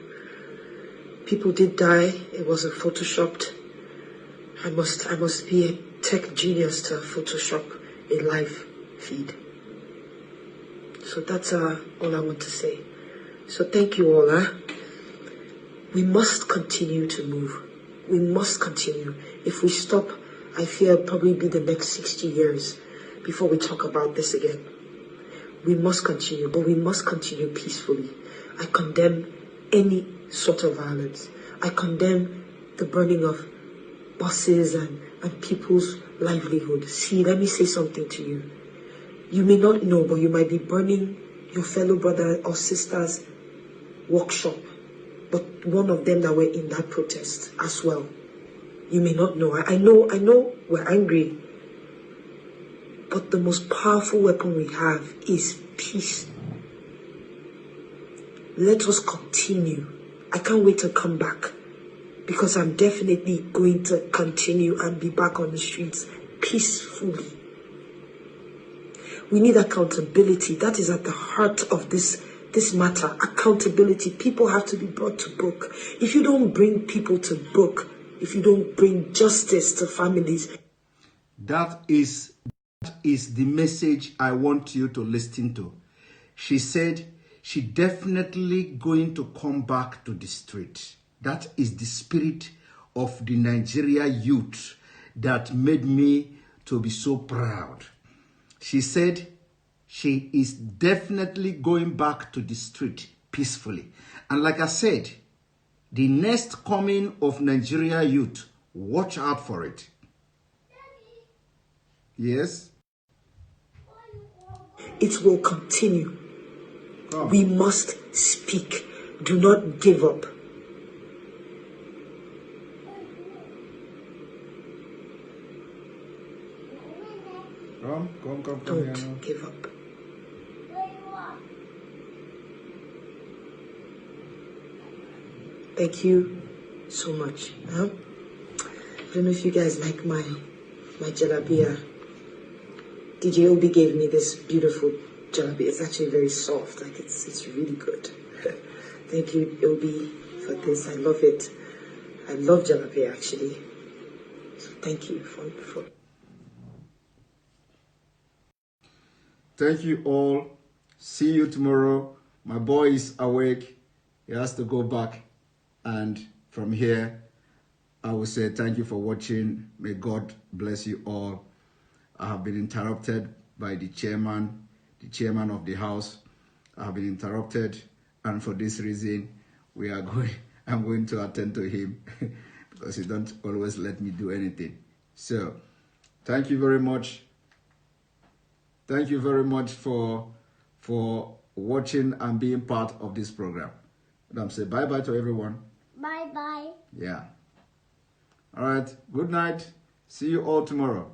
People did die. It wasn't photoshopped. I must be a tech genius to Photoshop a live feed. So that's all I want to say. So thank you all. We must continue to move. We must continue. If we stop, I fear it'll probably be the next 60 years before we talk about this again. We must continue, but we must continue peacefully. I condemn any sort of violence. I condemn the burning of buses and people's livelihood. See, let me say something to you. You may not know, but you might be burning your fellow brother or sister's workshop, but one of them that were in that protest as well. You may not know. I know we're angry, but the most powerful weapon we have is peace. Let us continue. I can't wait to come back, because I'm definitely going to continue and be back on the streets peacefully. We need accountability. That is at the heart of this matter. Accountability. People have to be brought to book. If you don't bring people to book, if you don't bring justice to families. That is the message I want you to listen to. She said she definitely going to come back to the street. That is the spirit of the Nigeria youth that made me to be so proud. She said she is definitely going back to the street peacefully. And like I said, the next coming of Nigeria youth, watch out for it. Yes? It will continue. Oh. We must speak. Do not give up. Come Don't give up. Thank you so much. I don't know if you guys like my jalabia. DJ Obi gave me this beautiful jalabia. It's actually very soft. Like it's really good. Thank you, Obi, for this. I love it. I love jalabia actually. So thank you for. Thank you all. See you tomorrow. My boy is awake. He has to go back. And from here, I will say thank you for watching. May God bless you all. I have been interrupted by the chairman of the house. I have been interrupted. And for this reason, I'm going to attend to him because he don't always let me do anything. So, thank you very much. Thank you very much for watching and being part of this program. Madam, say bye-bye to everyone. Bye-bye. Yeah. All right. Good night. See you all tomorrow.